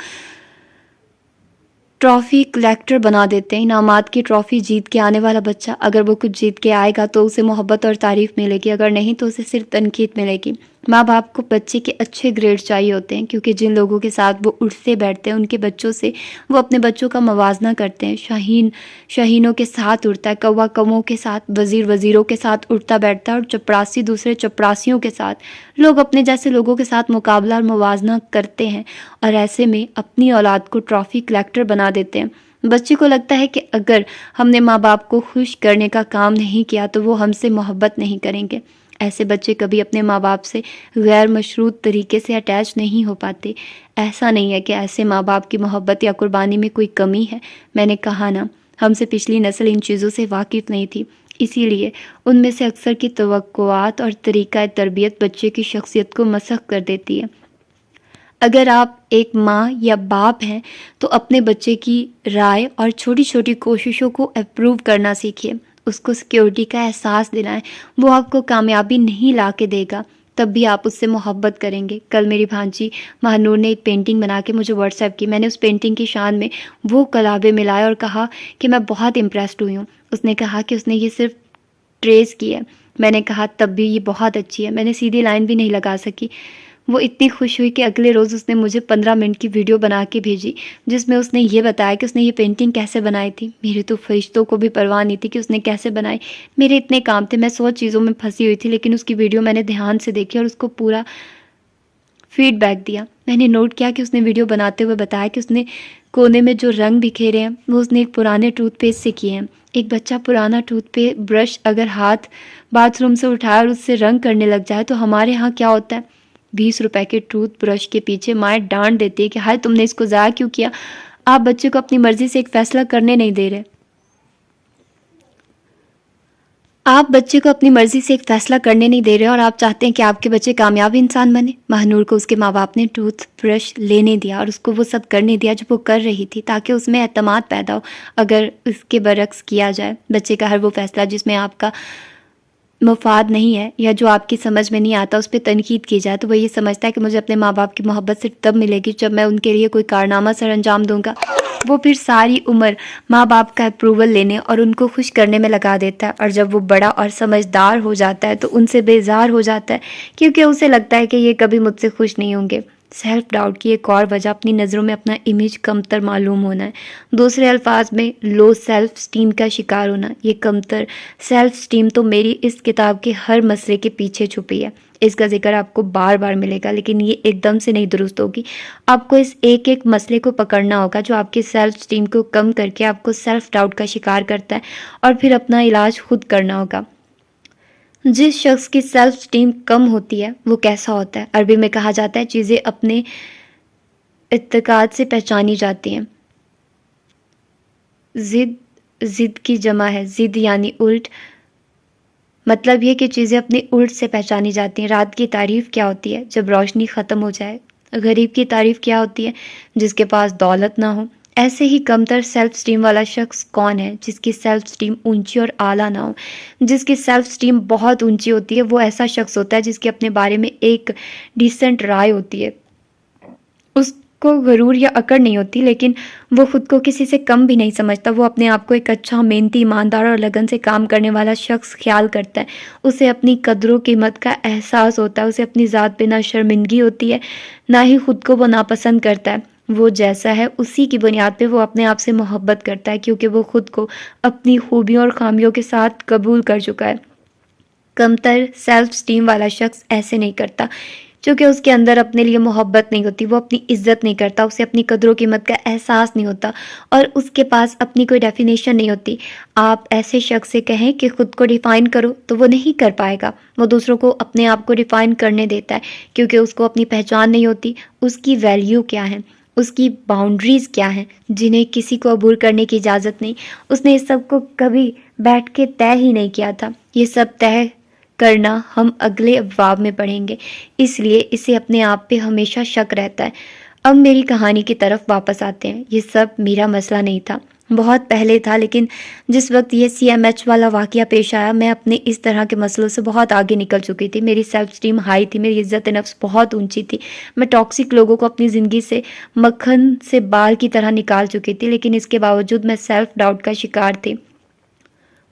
ٹرافی کلیکٹر بنا دیتے ہیں، انعامات کی ٹرافی جیت کے آنے والا بچہ، اگر وہ کچھ جیت کے آئے گا تو اسے محبت اور تعریف ملے گی، اگر نہیں تو اسے صرف تنقید ملے گی۔ ماں باپ کو بچے کے اچھے گریڈ چاہیے ہوتے ہیں، کیونکہ جن لوگوں کے ساتھ وہ اٹھتے بیٹھتے ہیں ان کے بچوں سے وہ اپنے بچوں کا موازنہ کرتے ہیں۔ شاہین شاہینوں کے ساتھ اٹھتا ہے، کوا کووں کے ساتھ، وزیر وزیروں کے ساتھ اٹھتا بیٹھتا ہے، اور چپراسی دوسرے چپراسیوں کے ساتھ۔ لوگ اپنے جیسے لوگوں کے ساتھ مقابلہ اور موازنہ کرتے ہیں، اور ایسے میں اپنی اولاد کو ٹرافی کلیکٹر بنا دیتے ہیں۔ بچے کو لگتا ہے کہ اگر ہم نے ماں باپ کو خوش کرنے کا کام نہیں کیا تو وہ ہم سے محبت نہیں کریں گے۔ ایسے بچے کبھی اپنے ماں باپ سے غیر مشروط طریقے سے اٹیچ نہیں ہو پاتے۔ ایسا نہیں ہے کہ ایسے ماں باپ کی محبت یا قربانی میں کوئی کمی ہے، میں نے کہا نا، ہم سے پچھلی نسل ان چیزوں سے واقف نہیں تھی، اسی لیے ان میں سے اکثر کی توقعات اور طریقہ تربیت بچے کی شخصیت کو مسخ کر دیتی ہے۔ اگر آپ ایک ماں یا باپ ہیں تو اپنے بچے کی رائے اور چھوٹی چھوٹی کوششوں کو اپروو کرنا سیکھیے، اس کو سیکیورٹی کا احساس دلائیں۔ وہ آپ کو کامیابی نہیں لا کے دے گا، تب بھی آپ اس سے محبت کریں گے۔ کل میری بھانجی مہنور نے ایک پینٹنگ بنا کے مجھے واٹس ایپ کی، میں نے اس پینٹنگ کی شان میں وہ کلابے ملائے اور کہا کہ میں بہت امپریسڈ ہوئی ہوں۔ اس نے کہا کہ اس نے یہ صرف ٹریس کی ہے، میں نے کہا تب بھی یہ بہت اچھی ہے، میں نے سیدھی لائن بھی نہیں لگا سکی۔ وہ اتنی خوش ہوئی کہ اگلے روز اس نے مجھے 15 منٹ کی ویڈیو بنا کے بھیجی، جس میں اس نے یہ بتایا کہ اس نے یہ پینٹنگ کیسے بنائی تھی۔ میرے تو فرشتوں کو بھی پرواہ نہیں تھی کہ اس نے کیسے بنائی، میرے اتنے کام تھے، میں 100 چیزوں میں پھنسی ہوئی تھی، لیکن اس کی ویڈیو میں نے دھیان سے دیکھی اور اس کو پورا فیڈ بیک دیا۔ میں نے نوٹ کیا کہ اس نے ویڈیو بناتے ہوئے بتایا کہ اس نے کونے میں جو رنگ بکھیرے ہیں وہ اس نے ایک پرانے ٹوتھ پیسٹ سے کیے ہیں۔ ایک بچہ پرانا ٹوتھ پیسٹ برش اگر ہاتھ باتھ روم سے اٹھائے اور اس سے رنگ کرنے لگ جائے تو ہمارے ہاں کیا ہوتا ہے؟ 20 روپے کے ٹوتھ برش کے پیچھے مائیں ڈانٹ دیتی ہے کہ ہائے تم نے اس کو ضائع کیوں کیا۔ آپ بچے کو اپنی مرضی سے ایک فیصلہ کرنے نہیں دے رہے، اور آپ چاہتے ہیں کہ آپ کے بچے کامیاب انسان بنے۔ مہنور کو اس کے ماں باپ نے ٹوتھ برش لینے دیا اور اس کو وہ سب کرنے دیا جو وہ کر رہی تھی، تاکہ اس میں اعتماد پیدا ہو۔ اگر اس کے برعکس کیا جائے، بچے کا ہر وہ فیصلہ جس میں آپ کا مفاد نہیں ہے یا جو آپ کی سمجھ میں نہیں آتا اس پہ تنقید کی جائے، تو وہ یہ سمجھتا ہے کہ مجھے اپنے ماں باپ کی محبت صرف تب ملے گی جب میں ان کے لیے کوئی کارنامہ سر انجام دوں گا۔ وہ پھر ساری عمر ماں باپ کا اپروول لینے اور ان کو خوش کرنے میں لگا دیتا ہے، اور جب وہ بڑا اور سمجھدار ہو جاتا ہے تو ان سے بیزار ہو جاتا ہے، کیونکہ اسے لگتا ہے کہ یہ کبھی مجھ سے خوش نہیں ہوں گے۔ سیلف ڈاؤٹ کی ایک اور وجہ اپنی نظروں میں اپنا امیج کمتر معلوم ہونا ہے، دوسرے الفاظ میں لو سیلف سٹیم کا شکار ہونا۔ یہ کمتر سیلف سٹیم تو میری اس کتاب کے ہر مسئلے کے پیچھے چھپی ہے۔ اس کا ذکر آپ کو بار بار ملے گا، لیکن یہ ایک دم سے نہیں درست ہوگی۔ آپ کو اس ایک ایک مسئلے کو پکڑنا ہوگا جو آپ کی سیلف اسٹیم کو کم کر کے آپ کو سیلف ڈاؤٹ کا شکار کرتا ہے، اور پھر اپنا علاج خود کرنا ہوگا۔ جس شخص کی سیلف اسٹیم کم ہوتی ہے وہ کیسا ہوتا ہے؟ عربی میں کہا جاتا ہے چیزیں اپنے اعتقاد سے پہچانی جاتی ہیں۔ ضد کی جمع ہے، ضد یعنی الٹ، مطلب یہ کہ چیزیں اپنی الٹ سے پہچانی جاتی ہیں۔ رات کی تعریف کیا ہوتی ہے؟ جب روشنی ختم ہو جائے۔ غریب کی تعریف کیا ہوتی ہے؟ جس کے پاس دولت نہ ہو۔ ایسے ہی کمتر سیلف اسٹیم والا شخص کون ہے؟ جس کی سیلف اسٹیم اونچی اور اعلیٰ نہ ہو۔ جس کی سیلف اسٹیم بہت اونچی ہوتی ہے وہ ایسا شخص ہوتا ہے جس کی اپنے بارے میں ایک ڈیسنٹ رائے ہوتی ہے۔ اس کو غرور یا اکڑ نہیں ہوتی، لیکن وہ خود کو کسی سے کم بھی نہیں سمجھتا۔ وہ اپنے آپ کو ایک اچھا، محنتی، ایماندار اور لگن سے کام کرنے والا شخص خیال کرتا ہے۔ اسے اپنی قدر و قیمت کا احساس ہوتا ہے۔ اسے اپنی ذات پہ نہ شرمندگی ہوتی ہے، نہ ہی خود کو وہ ناپسند کرتا ہے۔ وہ جیسا ہے اسی کی بنیاد پہ وہ اپنے آپ سے محبت کرتا ہے، کیونکہ وہ خود کو اپنی خوبیوں اور خامیوں کے ساتھ قبول کر چکا ہے۔ کمتر سیلف اسٹیم والا شخص ایسے نہیں کرتا، چونکہ اس کے اندر اپنے لیے محبت نہیں ہوتی، وہ اپنی عزت نہیں کرتا، اسے اپنی قدر و قیمت کا احساس نہیں ہوتا، اور اس کے پاس اپنی کوئی ڈیفینیشن نہیں ہوتی۔ آپ ایسے شخص سے کہیں کہ خود کو ڈیفائن کرو تو وہ نہیں کر پائے گا۔ وہ دوسروں کو اپنے آپ کو ڈیفائن کرنے دیتا ہے، کیونکہ اس کو اپنی پہچان نہیں ہوتی، اس کی ویلیو کیا ہے، اس کی باؤنڈریز کیا ہیں، جنہیں کسی کو عبور کرنے کی اجازت نہیں۔ اس نے اس سب کو کبھی بیٹھ کے طے ہی نہیں کیا تھا۔ یہ سب طے کرنا ہم اگلے ابواب میں پڑھیں گے، اس لیے اسے اپنے آپ پہ ہمیشہ شک رہتا ہے۔ اب میری کہانی کی طرف واپس آتے ہیں۔ یہ سب میرا مسئلہ نہیں تھا، بہت پہلے تھا، لیکن جس وقت یہ CMH والا واقعہ پیش آیا میں اپنے اس طرح کے مسئلوں سے بہت آگے نکل چکی تھی۔ میری سیلف اسٹیم ہائی تھی، میری عزت نفس بہت اونچی تھی، میں ٹاکسک لوگوں کو اپنی زندگی سے مکھن سے بال کی طرح نکال چکی تھی، لیکن اس کے باوجود میں سیلف ڈاؤٹ کا شکار تھی۔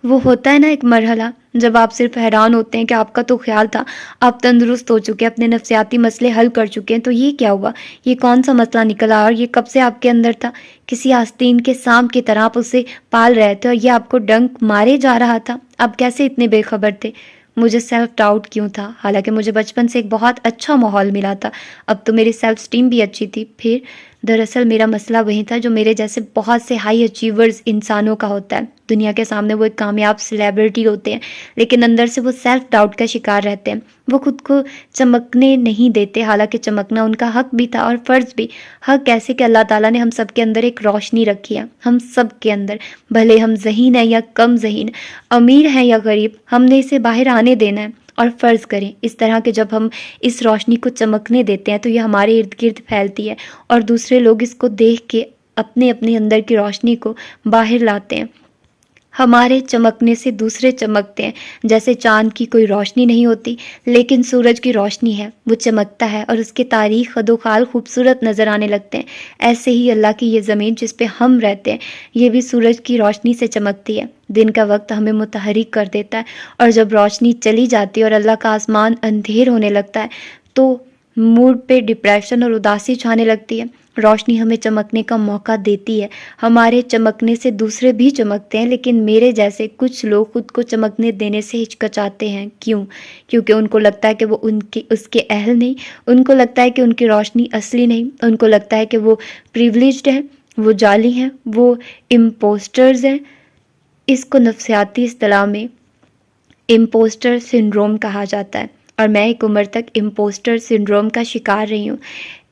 وہ ہوتا ہے نا ایک مرحلہ جب آپ صرف حیران ہوتے ہیں کہ آپ کا تو خیال تھا آپ تندرست ہو چکے، اپنے نفسیاتی مسئلے حل کر چکے ہیں، تو یہ کیا ہوا؟ یہ کون سا مسئلہ نکلا اور یہ کب سے آپ کے اندر تھا؟ کسی آستین کے سانپ کی طرح آپ اسے پال رہے تھے اور یہ آپ کو ڈنک مارے جا رہا تھا۔ آپ کیسے اتنے بے خبر تھے؟ مجھے سیلف ڈاؤٹ کیوں تھا؟ حالانکہ مجھے بچپن سے ایک بہت اچھا ماحول ملا تھا، اب تو میری سیلف اسٹیم بھی اچھی تھی۔ پھر دراصل میرا مسئلہ وہی تھا جو میرے جیسے بہت سے ہائی اچیورز انسانوں کا ہوتا ہے۔ دنیا کے سامنے وہ ایک کامیاب سیلیبریٹی ہوتے ہیں، لیکن اندر سے وہ سیلف ڈاؤٹ کا شکار رہتے ہیں۔ وہ خود کو چمکنے نہیں دیتے، حالانکہ چمکنا ان کا حق بھی تھا اور فرض بھی۔ حق ایسے کہ اللہ تعالیٰ نے ہم سب کے اندر ایک روشنی رکھی ہے، ہم سب کے اندر، بھلے ہم ذہین ہیں یا کم ذہین، امیر ہیں یا غریب، ہم نے اسے باہر آنے دینا ہے۔ اور فرض کریں اس طرح کہ جب ہم اس روشنی کو چمکنے دیتے ہیں تو یہ ہمارے ارد گرد پھیلتی ہے اور دوسرے لوگ اس کو دیکھ کے اپنے اندر کی روشنی کو باہر لاتے ہیں۔ ہمارے چمکنے سے دوسرے چمکتے ہیں، جیسے چاند کی کوئی روشنی نہیں ہوتی لیکن سورج کی روشنی ہے، وہ چمکتا ہے اور اس کے تاریخ خد و خال خوبصورت نظر آنے لگتے ہیں۔ ایسے ہی اللہ کی یہ زمین جس پہ ہم رہتے ہیں یہ بھی سورج کی روشنی سے چمکتی ہے۔ دن کا وقت ہمیں متحرک کر دیتا ہے اور جب روشنی چلی جاتی ہے اور اللہ کا آسمان اندھیر ہونے لگتا ہے تو موڈ پہ ڈپریشن اور اداسی چھانے لگتی ہے۔ روشنی ہمیں چمکنے کا موقع دیتی ہے، ہمارے چمکنے سے دوسرے بھی چمکتے ہیں، لیکن میرے جیسے کچھ لوگ خود کو چمکنے دینے سے ہچکچاتے ہیں۔ کیوں؟ کیونکہ ان کو لگتا ہے کہ وہ اس کے اہل نہیں، ان کو لگتا ہے کہ ان کی روشنی اصلی نہیں، ان کو لگتا ہے کہ وہ پریویلیجڈ ہیں، وہ جعلی ہیں، وہ امپوسٹرز ہیں۔ اس کو نفسیاتی اصطلاح میں امپوسٹر سنڈروم کہا جاتا ہے، اور میں ایک عمر تک امپوسٹر سنڈروم کا شکار رہی ہوں۔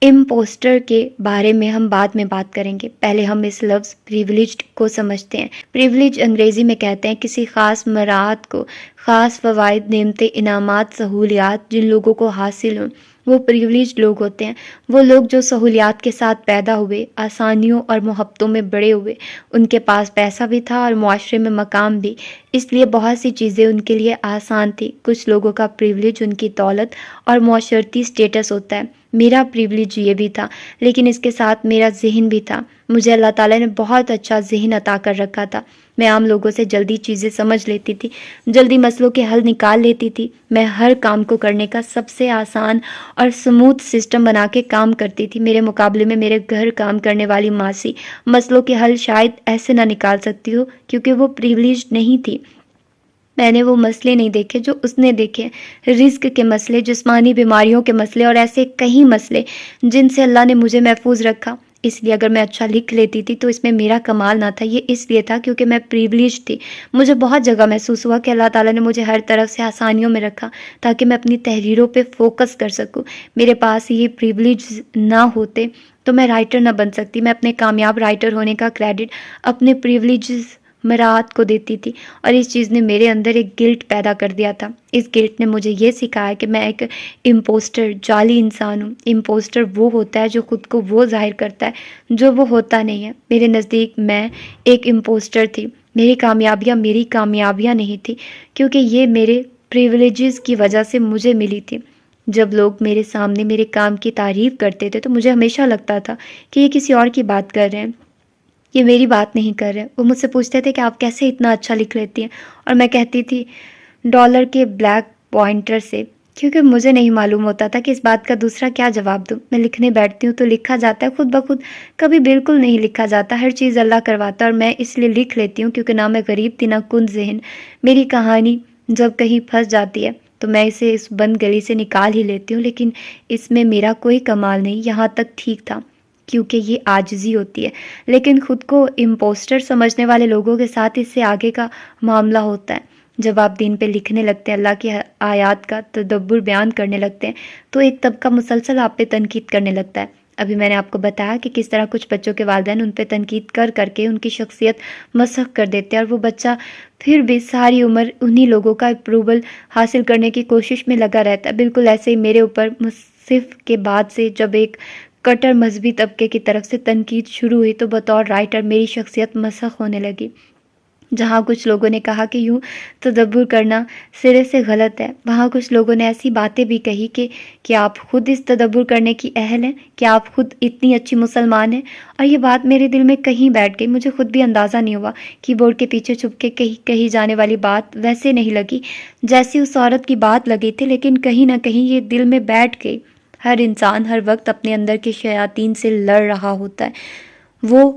امپوسٹر کے بارے میں ہم بعد میں بات کریں گے، پہلے ہم اس لفظ پریویلیجڈ کو سمجھتے ہیں۔ پریویلیج انگریزی میں کہتے ہیں کسی خاص مراعات کو، خاص فوائد، نعمتیں، انعامات، سہولیات جن لوگوں کو حاصل ہوں، وہ پریویلیجڈ لوگ ہوتے ہیں۔ وہ لوگ جو سہولیات کے ساتھ پیدا ہوئے، آسانیوں اور محبتوں میں بڑے ہوئے، ان کے پاس پیسہ بھی تھا اور معاشرے میں مقام بھی، اس لیے بہت سی چیزیں ان کے لیے آسان تھی۔ کچھ لوگوں کا پریویلیج ان کی دولت اور معاشرتی سٹیٹس ہوتا ہے۔ میرا پریویلیج یہ بھی تھا، لیکن اس کے ساتھ میرا ذہن بھی تھا۔ مجھے اللہ تعالیٰ نے بہت اچھا ذہن عطا کر رکھا تھا۔ میں عام لوگوں سے جلدی چیزیں سمجھ لیتی تھی، جلدی مسئلوں کے حل نکال لیتی تھی۔ میں ہر کام کو کرنے کا سب سے آسان اور سموتھ سسٹم بنا کے کام کرتی تھی۔ میرے مقابلے میں میرے گھر کام کرنے والی ماسی مسئلوں کے حل شاید ایسے نہ نکال سکتی ہو، کیونکہ وہ پریویلیجڈ نہیں تھی۔ میں نے وہ مسئلے نہیں دیکھے جو اس نے دیکھے، رزق کے مسئلے، جسمانی بیماریوں کے مسئلے اور ایسے کئی مسئلے جن سے اللہ نے مجھے محفوظ رکھا۔ اس لیے اگر میں اچھا لکھ لیتی تھی تو اس میں میرا کمال نہ تھا، یہ اس لیے تھا کیونکہ میں پریویلیج تھی۔ مجھے بہت جگہ محسوس ہوا کہ اللہ تعالیٰ نے مجھے ہر طرف سے آسانیوں میں رکھا تاکہ میں اپنی تحریروں پہ فوکس کر سکوں۔ میرے پاس یہ پریویلیج نہ ہوتے تو میں رائٹر نہ بن سکتی۔ میں اپنے کامیاب رائٹر ہونے کا کریڈٹ اپنے پریویلیجز مراعات کو دیتی تھی، اور اس چیز نے میرے اندر ایک گلٹ پیدا کر دیا تھا۔ اس گلٹ نے مجھے یہ سکھایا کہ میں ایک امپوسٹر، جعلی انسان ہوں۔ امپوسٹر وہ ہوتا ہے جو خود کو وہ ظاہر کرتا ہے جو وہ ہوتا نہیں ہے۔ میرے نزدیک میں ایک امپوسٹر تھی۔ میری کامیابیاں نہیں تھی کیونکہ یہ میرے پریویلیجز کی وجہ سے مجھے ملی تھی۔ جب لوگ میرے سامنے میرے کام کی تعریف کرتے تھے تو مجھے ہمیشہ لگتا تھا کہ یہ کسی اور کی بات کر رہے ہیں، یہ میری بات نہیں کر رہے۔ وہ مجھ سے پوچھتے تھے کہ آپ کیسے اتنا اچھا لکھ لیتی ہیں، اور میں کہتی تھی ڈالر کے بلیک پوائنٹر سے، کیونکہ مجھے نہیں معلوم ہوتا تھا کہ اس بات کا دوسرا کیا جواب دوں۔ میں لکھنے بیٹھتی ہوں تو لکھا جاتا ہے خود بخود، کبھی بالکل نہیں لکھا جاتا، ہر چیز اللہ کرواتا ہے، اور میں اس لیے لکھ لیتی ہوں کیونکہ نہ میں غریب تھی نہ کن ذہن۔ میری کہانی جب کہیں پھنس جاتی ہے تو میں اسے اس بند گلی سے نکال ہی لیتی ہوں، لیکن اس میں میرا کوئی کمال نہیں، یہاں تک ٹھیک تھا کیونکہ یہ عاجزی ہوتی ہے، لیکن خود کو امپوسٹر سمجھنے والے لوگوں کے ساتھ اس سے آگے کا معاملہ ہوتا ہے۔ جب آپ دین پہ لکھنے لگتے ہیں، اللہ کی آیات کا تدبر بیان کرنے لگتے ہیں، تو ایک طبقہ مسلسل آپ پہ تنقید کرنے لگتا ہے۔ ابھی میں نے آپ کو بتایا کہ کس طرح کچھ بچوں کے والدین ان پہ تنقید کر کر کے ان کی شخصیت مسخ کر دیتے ہیں، اور وہ بچہ پھر بھی ساری عمر انہی لوگوں کا اپروول حاصل کرنے کی کوشش میں لگا رہتا ہے۔ بالکل ایسے ہی میرے اوپر مصنف کے بعد سے جب ایک کٹر مذہبی طبقے کی طرف سے تنقید شروع ہوئی تو بطور رائٹر میری شخصیت مسخ ہونے لگی۔ جہاں کچھ لوگوں نے کہا کہ یوں تدبر کرنا سرے سے غلط ہے، وہاں کچھ لوگوں نے ایسی باتیں بھی کہی کہ آپ خود اس تدبر کرنے کی اہل ہیں، کہ آپ خود اتنی اچھی مسلمان ہیں، اور یہ بات میرے دل میں کہیں بیٹھ گئی۔ مجھے خود بھی اندازہ نہیں ہوا، کی بورڈ کے پیچھے چھپ کے کہی جانے والی بات ویسے نہیں لگی جیسی اس عورت کی بات لگی تھی، لیکن کہیں نہ کہیں یہ دل میں بیٹھ گئی۔ ہر انسان ہر وقت اپنے اندر کے شیاطین سے لڑ رہا ہوتا ہے۔ وہ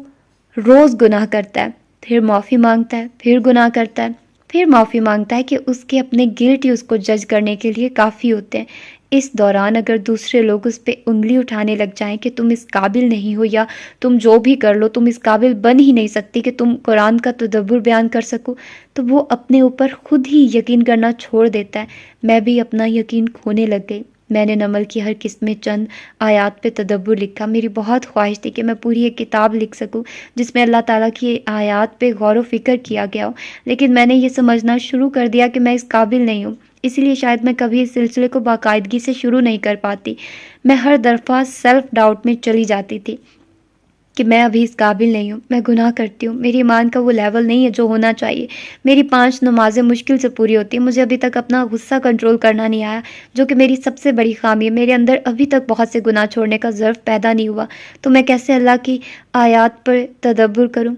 روز گناہ کرتا ہے، پھر معافی مانگتا ہے، پھر گناہ کرتا ہے، پھر معافی مانگتا ہے کہ اس کے اپنے گلٹ ہی اس کو جج کرنے کے لیے کافی ہوتے ہیں۔ اس دوران اگر دوسرے لوگ اس پہ انگلی اٹھانے لگ جائیں کہ تم اس قابل نہیں ہو، یا تم جو بھی کر لو تم اس قابل بن ہی نہیں سکتی کہ تم قرآن کا تدبر بیان کر سکو، تو وہ اپنے اوپر خود ہی یقین کرنا چھوڑ دیتا ہے۔ میں بھی اپنا یقین کھونے لگ گئی۔ میں نے نمل کی ہر قسم میں چند آیات پہ تدبر لکھا۔ میری بہت خواہش تھی کہ میں پوری ایک کتاب لکھ سکوں جس میں اللہ تعالیٰ کی آیات پہ غور و فکر کیا گیا ہو، لیکن میں نے یہ سمجھنا شروع کر دیا کہ میں اس قابل نہیں ہوں، اس لیے شاید میں کبھی اس سلسلے کو باقاعدگی سے شروع نہیں کر پاتی۔ میں ہر دفعہ سیلف ڈاؤٹ میں چلی جاتی تھی کہ میں ابھی اس قابل نہیں ہوں، میں گناہ کرتی ہوں، میری ایمان کا وہ لیول نہیں ہے جو ہونا چاہیے، میری 5 نمازیں مشکل سے پوری ہوتی ہیں، مجھے ابھی تک اپنا غصہ کنٹرول کرنا نہیں آیا جو کہ میری سب سے بڑی خامی ہے، میرے اندر ابھی تک بہت سے گناہ چھوڑنے کا ظرف پیدا نہیں ہوا، تو میں کیسے اللہ کی آیات پر تدبر کروں؟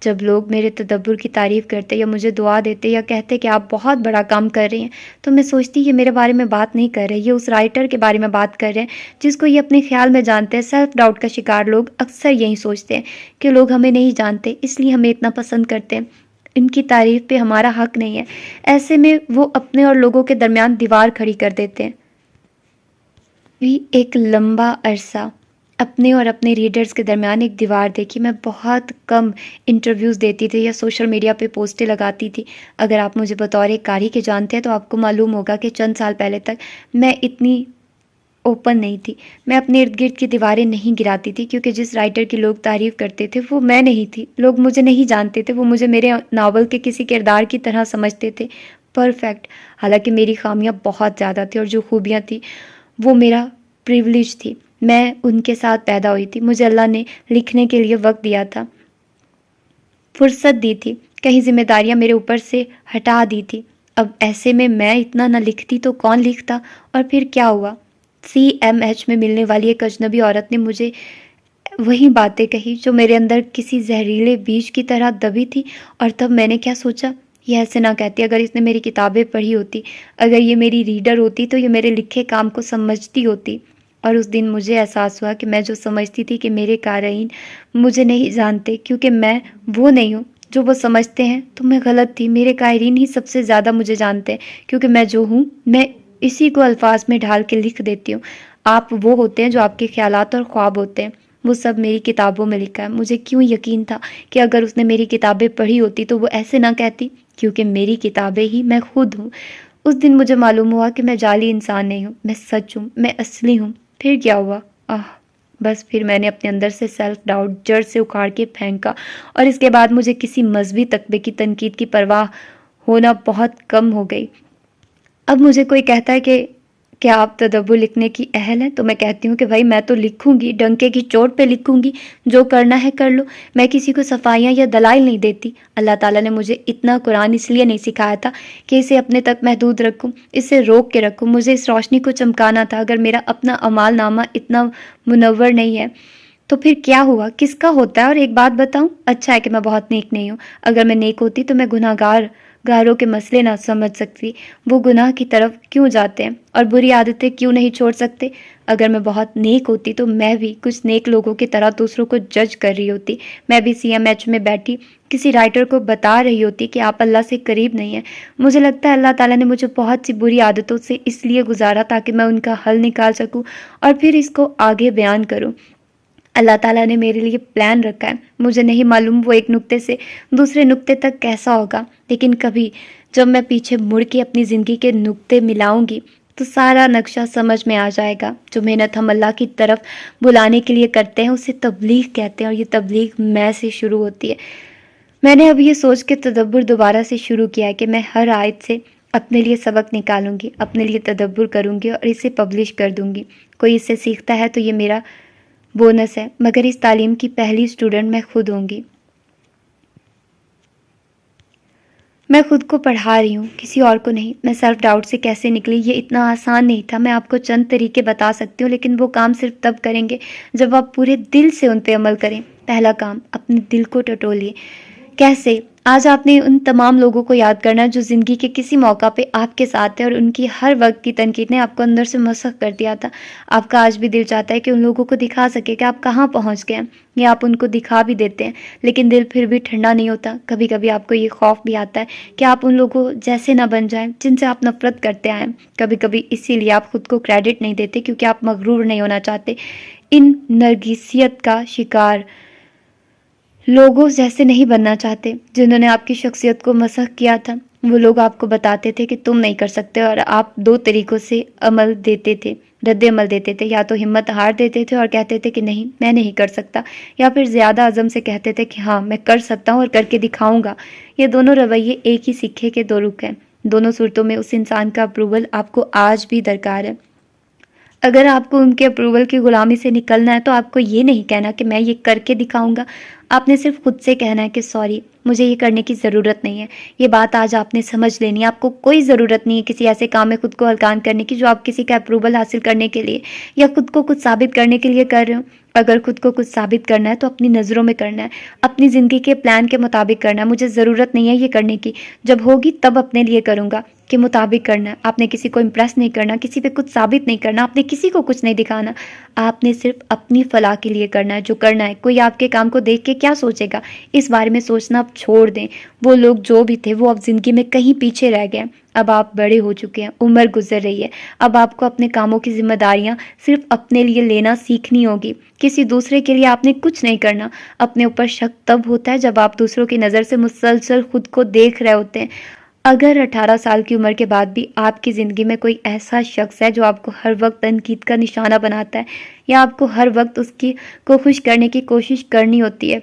جب لوگ میرے تدبر کی تعریف کرتے یا مجھے دعا دیتے یا کہتے کہ آپ بہت بڑا کام کر رہے ہیں، تو میں سوچتی یہ میرے بارے میں بات نہیں کر رہے، یہ اس رائٹر کے بارے میں بات کر رہے ہیں جس کو یہ اپنے خیال میں جانتے ہیں۔ سیلف ڈاؤٹ کا شکار لوگ اکثر یہی سوچتے ہیں کہ لوگ ہمیں نہیں جانتے اس لیے ہمیں اتنا پسند کرتے ہیں، ان کی تعریف پہ ہمارا حق نہیں ہے۔ ایسے میں وہ اپنے اور لوگوں کے درمیان دیوار کھڑی کر دیتے ہیں۔ بھی ایک لمبا عرصہ اپنے اور اپنے ریڈرز کے درمیان ایک دیوار دیکھی۔ میں بہت کم انٹرویوز دیتی تھی یا سوشل میڈیا پہ پوسٹیں لگاتی تھی۔ اگر آپ مجھے بطور ایک قاری کے جانتے ہیں تو آپ کو معلوم ہوگا کہ چند سال پہلے تک میں اتنی اوپن نہیں تھی، میں اپنے ارد گرد کی دیواریں نہیں گراتی تھی کیونکہ جس رائٹر کی لوگ تعریف کرتے تھے وہ میں نہیں تھی، لوگ مجھے نہیں جانتے تھے، وہ مجھے میرے ناول کے کسی کردار کی طرح سمجھتے تھے، پرفیکٹ، حالانکہ میری خامیاں بہت زیادہ تھی اور جو خوبیاں تھیں وہ میرا پریویلیج تھی، میں ان کے ساتھ پیدا ہوئی تھی، مجھے اللہ نے لکھنے کے لیے وقت دیا تھا، فرصت دی تھی، کہیں ذمہ داریاں میرے اوپر سے ہٹا دی تھی۔ اب ایسے میں اتنا نہ لکھتی تو کون لکھتا؟ اور پھر کیا ہوا؟ CMH میں ملنے والی ایک اجنبی عورت نے مجھے وہی باتیں کہی جو میرے اندر کسی زہریلے بیج کی طرح دبی تھی، اور تب میں نے کیا سوچا، یہ ایسے نہ کہتی، اگر اس نے میری کتابیں پڑھی ہوتی، اگر یہ میری ریڈر ہوتی تو یہ میرے لکھے کام کو سمجھتی ہوتی۔ اور اس دن مجھے احساس ہوا کہ میں جو سمجھتی تھی کہ میرے قارئین مجھے نہیں جانتے کیونکہ میں وہ نہیں ہوں جو وہ سمجھتے ہیں تو میں غلط تھی. میرے قائرین ہی سب سے زیادہ مجھے جانتے ہیں، کیونکہ میں جو ہوں میں اسی کو الفاظ میں ڈھال کے لکھ دیتی ہوں. آپ وہ ہوتے ہیں جو آپ کے خیالات اور خواب ہوتے ہیں. وہ سب میری کتابوں میں لکھا ہے. مجھے کیوں یقین تھا کہ اگر اس نے میری کتابیں پڑھی ہوتی تو وہ ایسے نہ کہتی، کیونکہ میری کتابیں ہی میں خود ہوں. اس دن مجھے معلوم ہوا کہ میں جعلی انسان نہیں ہوں، میں سچ ہوں، میں اصلی ہوں. پھر کیا ہوا؟ بس پھر میں نے اپنے اندر سے سیلف ڈاؤٹ جڑ سے اکھاڑ کے پھینکا، اور اس کے بعد مجھے کسی مذہبی تقبے کی تنقید کی پرواہ ہونا بہت کم ہو گئی. اب مجھے کوئی کہتا ہے کہ کیا آپ تدبر لکھنے کی اہل ہیں، تو میں کہتی ہوں کہ بھائی میں تو لکھوں گی، ڈنکے کی چوٹ پہ لکھوں گی، جو کرنا ہے کر لو. میں کسی کو صفائیاں یا دلائل نہیں دیتی. اللہ تعالیٰ نے مجھے اتنا قرآن اس لیے نہیں سکھایا تھا کہ اسے اپنے تک محدود رکھوں، اسے روک کے رکھوں. مجھے اس روشنی کو چمکانا تھا. اگر میرا اپنا اعمال نامہ اتنا منور نہیں ہے تو پھر کیا ہوا، کس کا ہوتا ہے؟ اور ایک بات بتاؤں، اچھا ہے کہ میں بہت نیک نہیں ہوں. اگر میں نیک ہوتی تو میں گاروں کے مسئلے نہ سمجھ سکتی. وہ گناہ کی طرف کیوں جاتے ہیں اور بری عادتیں کیوں نہیں چھوڑ سکتے؟ اگر میں بہت نیک ہوتی تو میں بھی کچھ نیک لوگوں کی طرح دوسروں کو جج کر رہی ہوتی. میں بھی CMH میں بیٹھی کسی رائٹر کو بتا رہی ہوتی کہ آپ اللہ سے قریب نہیں ہیں. مجھے لگتا ہے اللہ تعالیٰ نے مجھے بہت سی بری عادتوں سے اس لیے گزارا تاکہ میں ان کا حل نکال سکوں اور پھر اس کو آگے بیان کروں. اللہ تعالیٰ نے میرے لیے پلان رکھا ہے. مجھے نہیں معلوم وہ ایک نقطے سے دوسرے نقطے تک کیسا ہوگا، لیکن کبھی جب میں پیچھے مڑ کے اپنی زندگی کے نقطے ملاؤں گی تو سارا نقشہ سمجھ میں آ جائے گا. جو محنت ہم اللہ کی طرف بلانے کے لیے کرتے ہیں اسے تبلیغ کہتے ہیں، اور یہ تبلیغ میں سے شروع ہوتی ہے. میں نے اب یہ سوچ کے تدبر دوبارہ سے شروع کیا ہے کہ میں ہر آیت سے اپنے لیے سبق نکالوں گی، اپنے لیے تدبر کروں گی اور اسے پبلش کر دوں گی. کوئی اس سے سیکھتا ہے تو یہ میرا بونس ہے، مگر اس تعلیم کی پہلی اسٹوڈنٹ میں خود ہوں گی. میں خود کو پڑھا رہی ہوں، کسی اور کو نہیں. میں سیلف ڈاؤٹ سے کیسے نکلی یہ اتنا آسان نہیں تھا. میں آپ کو چند طریقے بتا سکتی ہوں، لیکن وہ کام صرف تب کریں گے جب آپ پورے دل سے ان پہ عمل کریں. پہلا کام، اپنے دل کو ٹٹولیے. کیسے؟ آج آپ نے ان تمام لوگوں کو یاد کرنا جو زندگی کے کسی موقع پہ آپ کے ساتھ تھے اور ان کی ہر وقت کی تنقید نے آپ کو اندر سے مسخ کر دیا تھا. آپ کا آج بھی دل چاہتا ہے کہ ان لوگوں کو دکھا سکے کہ آپ کہاں پہنچ گئے ہیں، یا آپ ان کو دکھا بھی دیتے ہیں لیکن دل پھر بھی ٹھنڈا نہیں ہوتا. کبھی کبھی آپ کو یہ خوف بھی آتا ہے کہ آپ ان لوگوں جیسے نہ بن جائیں جن سے آپ نفرت کرتے آئے ہیں. کبھی کبھی اسی لیے آپ خود کو کریڈٹ نہیں دیتے، کیونکہ آپ مغرور نہیں ہونا چاہتے. ان نرگسیت کا شکار لوگوں جیسے نہیں بننا چاہتے جنہوں نے آپ کی شخصیت کو مسخ کیا تھا. وہ لوگ آپ کو بتاتے تھے کہ تم نہیں کر سکتے، اور آپ دو طریقوں سے رد عمل دیتے تھے. یا تو ہمت ہار دیتے تھے اور کہتے تھے کہ نہیں میں نہیں کر سکتا، یا پھر زیادہ عزم سے کہتے تھے کہ ہاں میں کر سکتا ہوں اور کر کے دکھاؤں گا. یہ دونوں رویے ایک ہی سکے کے دو رخ ہیں. دونوں صورتوں میں اس انسان کا اپروول آپ کو آج بھی درکار ہے. اگر آپ کو ان کے اپروول کی غلامی سے نکلنا ہے تو آپ کو یہ نہیں کہنا کہ میں یہ کر کے دکھاؤں گا. آپ نے صرف خود سے کہنا ہے کہ سوری، مجھے یہ کرنے کی ضرورت نہیں ہے. یہ بات آج آپ نے سمجھ لینی ہے. آپ کو کوئی ضرورت نہیں ہے کسی ایسے کام میں خود کو ہلکان کرنے کی جو آپ کسی کا اپروول حاصل کرنے کے لیے یا خود کو کچھ ثابت کرنے کے لیے کر رہے ہو. اگر خود کو کچھ ثابت کرنا ہے تو اپنی نظروں میں کرنا ہے، اپنی زندگی کے پلان کے مطابق کرنا ہے. مجھے ضرورت نہیں ہے یہ کرنے کی، جب ہوگی تب اپنے لیے کروں گا کے مطابق کرنا ہے. آپ نے کسی کو امپریس نہیں کرنا، کسی پہ کچھ ثابت نہیں کرنا، آپ نے کسی کو کچھ نہیں دکھانا. آپ نے صرف اپنی فلاح کے لیے کرنا ہے جو کرنا ہے. کوئی آپ کے کام کو دیکھ کے کیا سوچے گا، اس بارے میں سوچنا اب چھوڑ دیں. وہ لوگ جو بھی تھے وہ اب زندگی میں کہیں پیچھے رہ گئے. اب آپ بڑے ہو چکے ہیں، عمر گزر رہی ہے. اب آپ کو اپنے کاموں کی ذمہ داریاں صرف اپنے لیے لینا سیکھنی ہوگی. کسی دوسرے کے لیے آپ نے کچھ نہیں کرنا. اپنے اوپر شک تب ہوتا ہے جب آپ دوسروں کی نظر سے مسلسل خود کو دیکھ رہے ہوتے ہیں. اگر 18 سال کی عمر کے بعد بھی آپ کی زندگی میں کوئی ایسا شخص ہے جو آپ کو ہر وقت تنقید کا نشانہ بناتا ہے، یا آپ کو ہر وقت کو خوش کرنے کی کوشش کرنی ہوتی ہے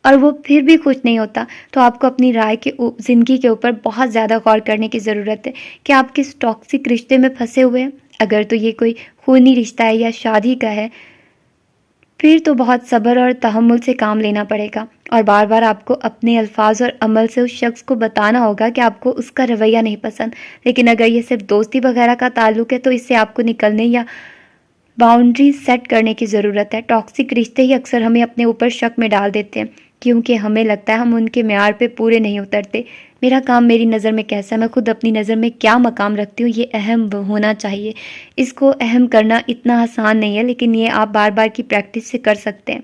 اور وہ پھر بھی خوش نہیں ہوتا، تو آپ کو اپنی رائے کے زندگی کے اوپر بہت زیادہ غور کرنے کی ضرورت ہے کہ آپ کس ٹاکسک رشتے میں پھنسے ہوئے ہیں. اگر تو یہ کوئی خونی رشتہ ہے یا شادی کا ہے، پھر تو بہت صبر اور تحمل سے کام لینا پڑے گا، اور بار بار آپ کو اپنے الفاظ اور عمل سے اس شخص کو بتانا ہوگا کہ آپ کو اس کا رویہ نہیں پسند. لیکن اگر یہ صرف دوستی وغیرہ کا تعلق ہے تو اس سے آپ کو نکلنے یا باؤنڈری سیٹ کرنے کی ضرورت ہے. ٹاکسک رشتے ہی اکثر ہمیں اپنے اوپر شک میں ڈال دیتے ہیں کیونکہ ہمیں لگتا ہے ہم ان کے معیار پہ پورے نہیں اترتے. میرا کام میری نظر میں کیسا ہے، میں خود اپنی نظر میں کیا مقام رکھتی ہوں، یہ اہم ہونا چاہیے. اس کو اہم کرنا اتنا آسان نہیں ہے، لیکن یہ آپ بار بار کی پریکٹس سے کر سکتے ہیں.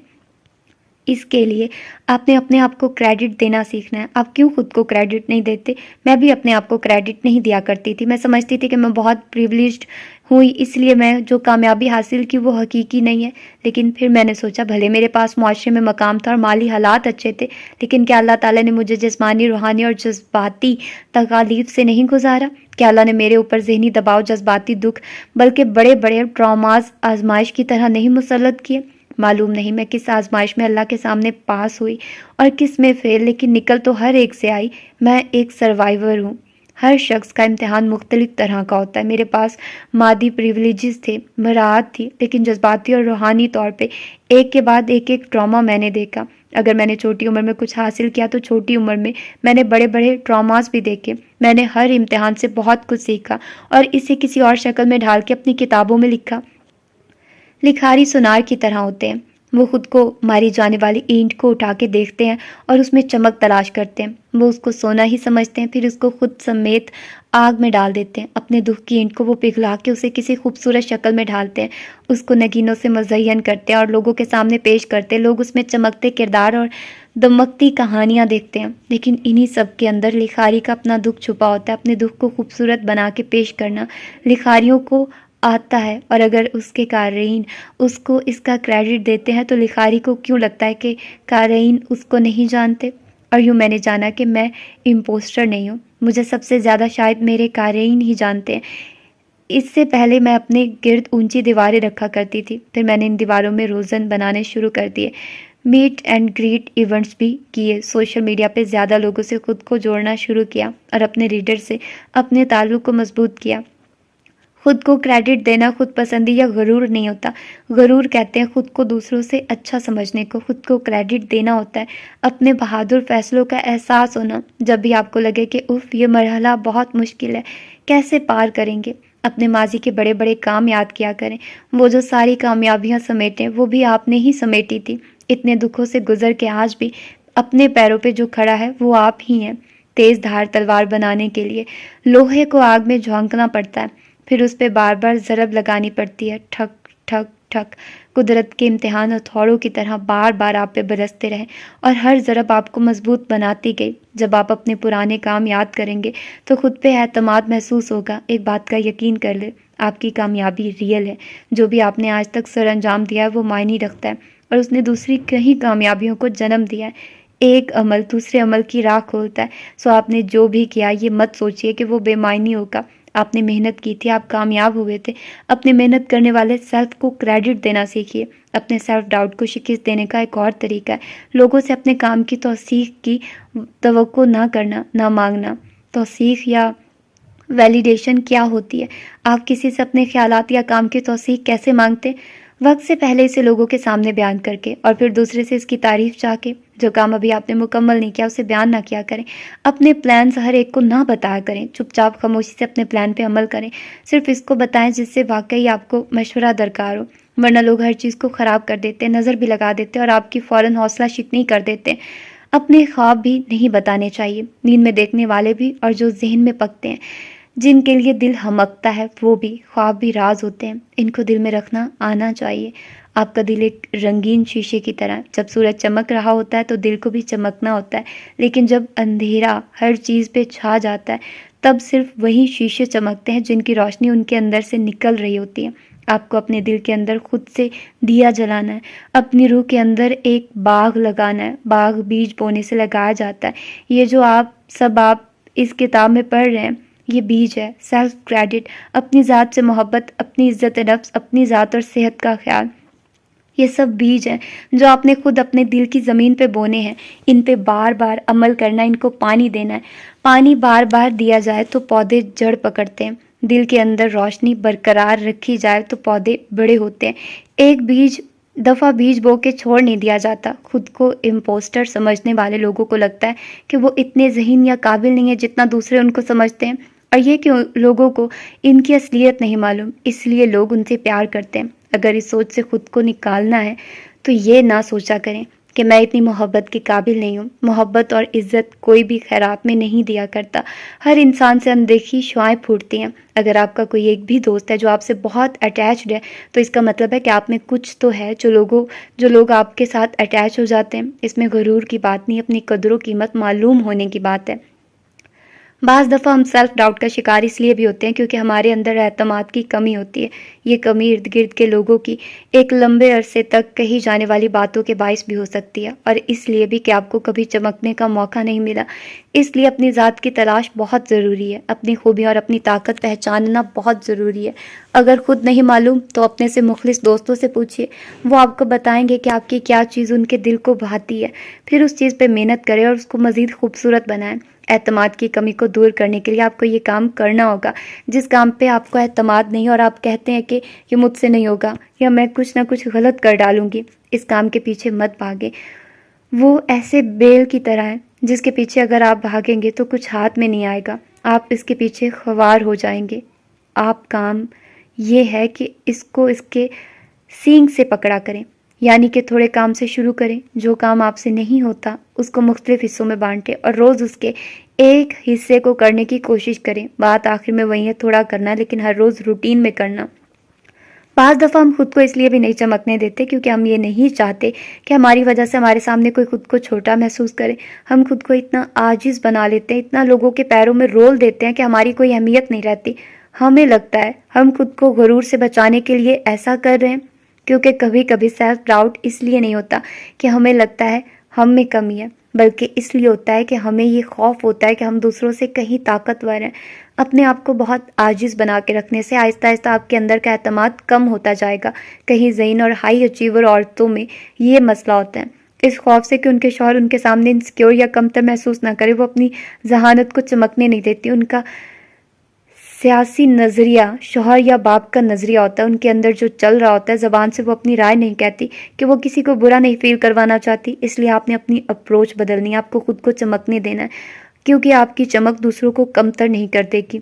اس کے لیے آپ نے اپنے آپ کو کریڈٹ دینا سیکھنا ہے۔ آپ کیوں خود کو کریڈٹ نہیں دیتے؟ میں بھی اپنے آپ کو کریڈٹ نہیں دیا کرتی تھی۔ میں سمجھتی تھی کہ میں بہت پریولیجڈ ہوئی، اس لیے میں جو کامیابی حاصل کی وہ حقیقی نہیں ہے۔ لیکن پھر میں نے سوچا بھلے میرے پاس معاشرے میں مقام تھا اور مالی حالات اچھے تھے، لیکن کیا اللہ تعالیٰ نے مجھے جسمانی، روحانی اور جذباتی تکالیف سے نہیں گزارا؟ کیا اللہ نے میرے اوپر ذہنی دباؤ، جذباتی دکھ، بلکہ بڑے بڑے ٹراماز آزمائش کی طرح نہیں مسلط کیے؟ معلوم نہیں میں کس آزمائش میں اللہ کے سامنے پاس ہوئی اور کس میں فیل، لیکن نکل تو ہر ایک سے آئی۔ میں ایک سروائیور ہوں۔ ہر شخص کا امتحان مختلف طرح کا ہوتا ہے۔ میرے پاس مادی پریولیجز تھے، مراعات تھی، لیکن جذباتی اور روحانی طور پہ ایک کے بعد ایک ٹراما میں نے دیکھا۔ اگر میں نے چھوٹی عمر میں کچھ حاصل کیا تو چھوٹی عمر میں نے بڑے بڑے ٹراماز بھی دیکھے۔ میں نے ہر امتحان سے بہت کچھ سیکھا اور اسے کسی اور شکل میں ڈھال کے اپنی کتابوں میں لکھا۔ لکھاری سونار کی طرح ہوتے ہیں، وہ خود کو ماری جانے والی اینٹ کو اٹھا کے دیکھتے ہیں اور اس میں چمک تلاش کرتے ہیں۔ وہ اس کو سونا ہی سمجھتے ہیں، پھر اس کو خود سمیت آگ میں ڈال دیتے ہیں۔ اپنے دکھ کی اینٹ کو وہ پگھلا کے اسے کسی خوبصورت شکل میں ڈھالتے ہیں، اس کو نگینوں سے مزین کرتے ہیں اور لوگوں کے سامنے پیش کرتے ہیں۔ لوگ اس میں چمکتے کردار اور دمکتی کہانیاں دیکھتے ہیں، لیکن انہی سب کے اندر لکھاری کا اپنا دکھ چھپا ہوتا ہے۔ اپنے دکھ کو خوبصورت بنا کے پیش کرنا لکھاریوں کو آتا ہے، اور اگر اس کے قارئین اس کو اس کا کریڈٹ دیتے ہیں تو لکھاری کو کیوں لگتا ہے کہ قارئین اس کو نہیں جانتے؟ اور یوں میں نے جانا کہ میں امپوسٹر نہیں ہوں، مجھے سب سے زیادہ شاید میرے قارئین ہی جانتے ہیں۔ اس سے پہلے میں اپنے گرد اونچی دیواریں رکھا کرتی تھی، پھر میں نے ان دیواروں میں روزن بنانے شروع کر دیے، میٹ اینڈ گریٹ ایونٹس بھی کیے، سوشل میڈیا پہ زیادہ لوگوں سے خود کو جوڑنا شروع کیا اور اپنے ریڈر سے اپنے تعلق کو مضبوط کیا۔ خود کو کریڈٹ دینا خود پسندی یا غرور نہیں ہوتا۔ غرور کہتے ہیں خود کو دوسروں سے اچھا سمجھنے کو۔ خود کو کریڈٹ دینا ہوتا ہے اپنے بہادر فیصلوں کا احساس ہونا۔ جب بھی آپ کو لگے کہ اف یہ مرحلہ بہت مشکل ہے، کیسے پار کریں گے، اپنے ماضی کے بڑے بڑے کام یاد کیا کریں۔ وہ جو ساری کامیابیاں سمیٹیں وہ بھی آپ نے ہی سمیٹی تھی۔ اتنے دکھوں سے گزر کے آج بھی اپنے پیروں پہ جو کھڑا ہے وہ آپ ہی ہیں۔ تیز دھار تلوار بنانے کے لیے لوہے کو آگ میں جھونکنا پڑتا ہے، پھر اس پہ بار بار ضرب لگانی پڑتی ہے، ٹھک ٹھک ٹھک۔ قدرت کے امتحان ہتھوڑوں کی طرح بار بار آپ پہ برستے رہے اور ہر ضرب آپ کو مضبوط بناتی گئی۔ جب آپ اپنے پرانے کام یاد کریں گے تو خود پہ اعتماد محسوس ہوگا۔ ایک بات کا یقین کر لے، آپ کی کامیابی ریئل ہے۔ جو بھی آپ نے آج تک سر انجام دیا ہے وہ معنی رکھتا ہے اور اس نے دوسری کئی کامیابیوں کو جنم دیا ہے۔ ایک عمل دوسرے عمل کی راہ کھولتا ہے، سو آپ نے جو بھی کیا یہ مت سوچئے کہ وہ بے معنی ہوگا۔ آپ نے محنت کی تھی، آپ کامیاب ہوئے تھے۔ اپنے محنت کرنے والے سیلف کو کریڈٹ دینا سیکھیے۔ اپنے سیلف ڈاؤٹ کو شکست دینے کا ایک اور طریقہ ہے لوگوں سے اپنے کام کی توثیق کی توقع نہ کرنا، نہ مانگنا۔ توثیق یا ویلیڈیشن کیا ہوتی ہے؟ آپ کسی سے اپنے خیالات یا کام کی توثیق کیسے مانگتے؟ وقت سے پہلے اسے لوگوں کے سامنے بیان کر کے، اور پھر دوسرے سے اس کی تعریف چاہ کے۔ جو کام ابھی آپ نے مکمل نہیں کیا اسے بیان نہ کیا کریں۔ اپنے پلانز ہر ایک کو نہ بتایا کریں، چپ چاپ خاموشی سے اپنے پلان پہ عمل کریں۔ صرف اس کو بتائیں جس سے واقعی آپ کو مشورہ درکار ہو، ورنہ لوگ ہر چیز کو خراب کر دیتے ہیں، نظر بھی لگا دیتے ہیں اور آپ کی فوراً حوصلہ شکنی کر دیتے ہیں۔ اپنے خواب بھی نہیں بتانے چاہیے، نیند میں دیکھنے والے بھی اور جو ذہن میں پکتے ہیں، جن کے لیے دل ہمکتا ہے وہ بھی۔ خواب بھی راز ہوتے ہیں، ان کو دل میں رکھنا آنا چاہیے۔ آپ کا دل ایک رنگین شیشے کی طرح ہے، جب سورج چمک رہا ہوتا ہے تو دل کو بھی چمکنا ہوتا ہے، لیکن جب اندھیرا ہر چیز پہ چھا جاتا ہے تب صرف وہی شیشے چمکتے ہیں جن کی روشنی ان کے اندر سے نکل رہی ہوتی ہے۔ آپ کو اپنے دل کے اندر خود سے دیا جلانا ہے، اپنی روح کے اندر ایک باغ لگانا ہے۔ باغ بیج بونے سے لگایا جاتا ہے۔ یہ جو آپ اس کتاب میں پڑھ رہے ہیں یہ بیج ہے۔ سیلف کریڈٹ، اپنی ذات سے محبت، اپنی عزت نفس، اپنی ذات اور صحت کا خیال، یہ سب بیج ہیں جو آپ نے خود اپنے دل کی زمین پہ بونے ہیں۔ ان پہ بار بار عمل کرنا، ان کو پانی دینا ہے۔ پانی بار بار دیا جائے تو پودے جڑ پکڑتے ہیں۔ دل کے اندر روشنی برقرار رکھی جائے تو پودے بڑے ہوتے ہیں۔ ایک دفعہ بیج بو کے چھوڑ نہیں دیا جاتا۔ خود کو امپوسٹر سمجھنے والے لوگوں کو لگتا ہے کہ وہ اتنے ذہین یا قابل نہیں ہیں جتنا دوسرے ان کو سمجھتے ہیں، اور یہ کہ لوگوں کو ان کی اصلیت نہیں معلوم، اس لیے لوگ ان سے پیار کرتے ہیں۔ اگر اس سوچ سے خود کو نکالنا ہے تو یہ نہ سوچا کریں کہ میں اتنی محبت کے قابل نہیں ہوں۔ محبت اور عزت کوئی بھی خیرات میں نہیں دیا کرتا۔ ہر انسان سے اندیکھی شعائیں پھوٹتی ہیں۔ اگر آپ کا کوئی ایک بھی دوست ہے جو آپ سے بہت اٹیچڈ ہے تو اس کا مطلب ہے کہ آپ میں کچھ تو ہے جو لوگ آپ کے ساتھ اٹیچ ہو جاتے ہیں۔ اس میں غرور کی بات نہیں، اپنی قدر و قیمت معلوم ہونے کی بات ہے۔ بعض دفعہ ہم سیلف ڈاؤٹ کا شکار اس لیے بھی ہوتے ہیں کیونکہ ہمارے اندر اعتماد کی کمی ہوتی ہے۔ یہ کمی ارد گرد کے لوگوں کی ایک لمبے عرصے تک کہی جانے والی باتوں کے باعث بھی ہو سکتی ہے، اور اس لیے بھی کہ آپ کو کبھی چمکنے کا موقع نہیں ملا۔ اس لیے اپنی ذات کی تلاش بہت ضروری ہے، اپنی خوبیاں اور اپنی طاقت پہچاننا بہت ضروری ہے۔ اگر خود نہیں معلوم تو اپنے سے مخلص دوستوں سے پوچھیے، وہ آپ کو بتائیں گے کہ آپ کی کیا چیز ان کے دل کو بھاتی ہے۔ پھر اس چیز پہ محنت کریں اور اس کو مزید خوبصورت بنائیں۔ اعتماد کی کمی کو دور کرنے کے لیے آپ کو یہ کام کرنا ہوگا۔ جس کام پہ آپ کو اعتماد نہیں اور آپ کہتے ہیں کہ یہ مجھ سے نہیں ہوگا یا میں کچھ نہ کچھ غلط کر ڈالوں گی، اس کام کے پیچھے مت بھاگیں۔ وہ ایسے بیل کی طرح ہے جس کے پیچھے اگر آپ بھاگیں گے تو کچھ ہاتھ میں نہیں آئے گا، آپ اس کے پیچھے خوار ہو جائیں گے۔ آپ کام یہ ہے کہ اس کو اس کے سینگ سے پکڑا کریں، یعنی کہ تھوڑے کام سے شروع کریں۔ جو کام آپ سے نہیں ہوتا اس کو مختلف حصوں میں بانٹیں اور روز اس کے ایک حصے کو کرنے کی کوشش کریں۔ بات آخر میں وہی ہے، تھوڑا کرنا لیکن ہر روز روٹین میں کرنا۔ بعض دفعہ ہم خود کو اس لیے بھی نہیں چمکنے دیتے کیونکہ ہم یہ نہیں چاہتے کہ ہماری وجہ سے ہمارے سامنے کوئی خود کو چھوٹا محسوس کرے۔ ہم خود کو اتنا عاجز بنا لیتے ہیں، اتنا لوگوں کے پیروں میں رول دیتے ہیں کہ ہماری کوئی اہمیت نہیں رہتی۔ ہمیں لگتا ہے ہم خود کو غرور سے بچانے کے لیے ایسا کر رہے ہیں، کیونکہ کبھی کبھی سیلف ڈاؤٹ اس لیے نہیں ہوتا کہ ہمیں لگتا ہے ہم میں کمی ہے، بلکہ اس لیے ہوتا ہے کہ ہمیں یہ خوف ہوتا ہے کہ ہم دوسروں سے کہیں طاقتور ہیں۔ اپنے آپ کو بہت عاجز بنا کے رکھنے سے آہستہ آہستہ آپ کے اندر کا اعتماد کم ہوتا جائے گا۔ کہیں ذہین اور ہائی اچیور عورتوں میں یہ مسئلہ ہوتا ہے، اس خوف سے کہ ان کے شوہر ان کے سامنے انسیکیور یا کمتر محسوس نہ کرے، وہ اپنی ذہانت کو چمکنے نہیں دیتی۔ ان کا سیاسی نظریہ شوہر یا باپ کا نظریہ ہوتا ہے، ان کے اندر جو چل رہا ہوتا ہے، زبان سے وہ اپنی رائے نہیں کہتی کہ وہ کسی کو برا نہیں فیل کروانا چاہتی۔ اس لیے آپ نے اپنی اپروچ بدلنی ہے، آپ کو خود کو چمکنے دینا ہے، کیونکہ آپ کی چمک دوسروں کو کمتر نہیں کر دے گی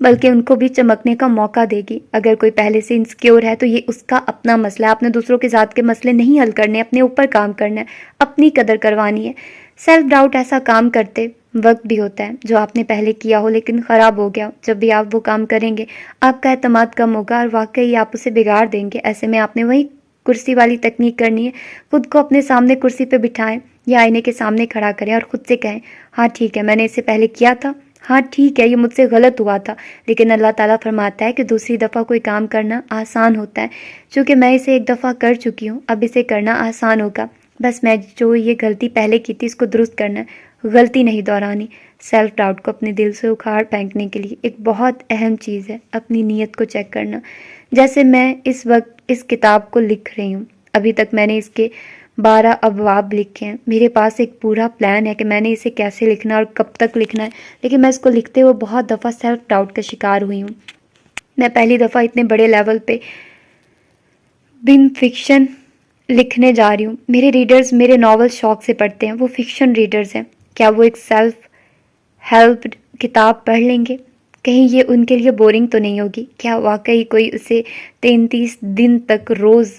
بلکہ ان کو بھی چمکنے کا موقع دے گی۔ اگر کوئی پہلے سے انسیکیور ہے تو یہ اس کا اپنا مسئلہ ہے، آپ نے دوسروں کے ذات کے مسئلے نہیں حل کرنے، اپنے اوپر کام کرنا ہے، اپنی قدر کروانی ہے۔ سیلف ڈاؤٹ ایسا کام کرتے وقت بھی ہوتا ہے جو آپ نے پہلے کیا ہو لیکن خراب ہو گیا۔ جب بھی آپ وہ کام کریں گے آپ کا اعتماد کم ہوگا اور واقعی آپ اسے بگاڑ دیں گے۔ ایسے میں آپ نے وہی کرسی والی تکنیک کرنی ہے، خود کو اپنے سامنے کرسی پہ بٹھائیں یا آئینے کے سامنے کھڑا کریں اور خود سے کہیں، ہاں ٹھیک ہے میں نے اسے پہلے کیا تھا، ہاں ٹھیک ہے یہ مجھ سے غلط ہوا تھا، لیکن اللہ تعالیٰ فرماتا ہے کہ دوسری دفعہ کوئی کام کرنا آسان ہوتا ہے، چونکہ میں اسے ایک دفعہ کر چکی ہوں اب اسے کرنا آسان ہوگا۔ بس میں جو یہ غلطی پہلے کی تھی اس کو درست کرنا ہے، غلطی نہیں دہرانی۔ سیلف ڈاؤٹ کو اپنے دل سے اکھاڑ پھینکنے کے لیے ایک بہت اہم چیز ہے اپنی نیت کو چیک کرنا۔ جیسے میں اس وقت اس کتاب کو لکھ رہی ہوں، ابھی تک میں نے اس کے 12 ابواب لکھے ہیں۔ میرے پاس ایک پورا پلان ہے کہ میں نے اسے کیسے لکھنا اور کب تک لکھنا ہے، لیکن میں اس کو لکھتے ہوئے بہت دفعہ سیلف ڈاؤٹ کا شکار ہوئی ہوں۔ میں پہلی دفعہ اتنے بڑے لیول پہ بن فکشن لکھنے جا رہی ہوں۔ میرے ریڈرز میرے ناول شوق سے پڑھتے ہیں، وہ فکشن ریڈرز ہیں۔ کیا وہ ایک سیلف ہیلپ کتاب پڑھ لیں گے؟ کہیں یہ ان کے لیے بورنگ تو نہیں ہوگی؟ کیا واقعی کوئی اسے 33 دن تک روز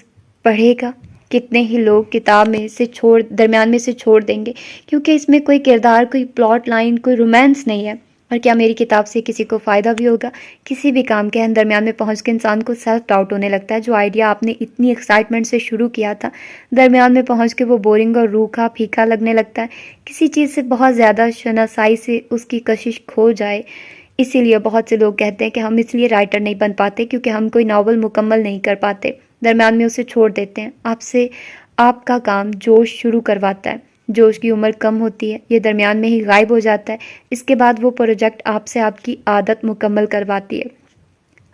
پڑھے گا؟ کتنے ہی لوگ کتاب میں سے درمیان میں سے چھوڑ دیں گے کیونکہ اس میں کوئی کردار، کوئی پلاٹ لائن، کوئی رومانس نہیں ہے۔ اور کیا میری کتاب سے کسی کو فائدہ بھی ہوگا؟ کسی بھی کام کے درمیان میں پہنچ کے انسان کو سیلف ڈاؤٹ ہونے لگتا ہے۔ جو آئیڈیا آپ نے اتنی ایکسائٹمنٹ سے شروع کیا تھا درمیان میں پہنچ کے وہ بورنگ اور روکھا پھیکا لگنے لگتا ہے۔ کسی چیز سے بہت زیادہ شناسائی سے اس کی کشش کھو جائے۔ اسی لیے بہت سے لوگ کہتے ہیں کہ ہم اس لیے رائٹر نہیں بن پاتے کیونکہ ہم کوئی ناول مکمل نہیں کر پاتے، درمیان میں اسے چھوڑ دیتے ہیں۔ آپ کا کام جوش شروع کرواتا ہے، جوش کی عمر کم ہوتی ہے، یہ درمیان میں ہی غائب ہو جاتا ہے۔ اس کے بعد وہ پروجیکٹ آپ سے آپ کی عادت مکمل کرواتی ہے۔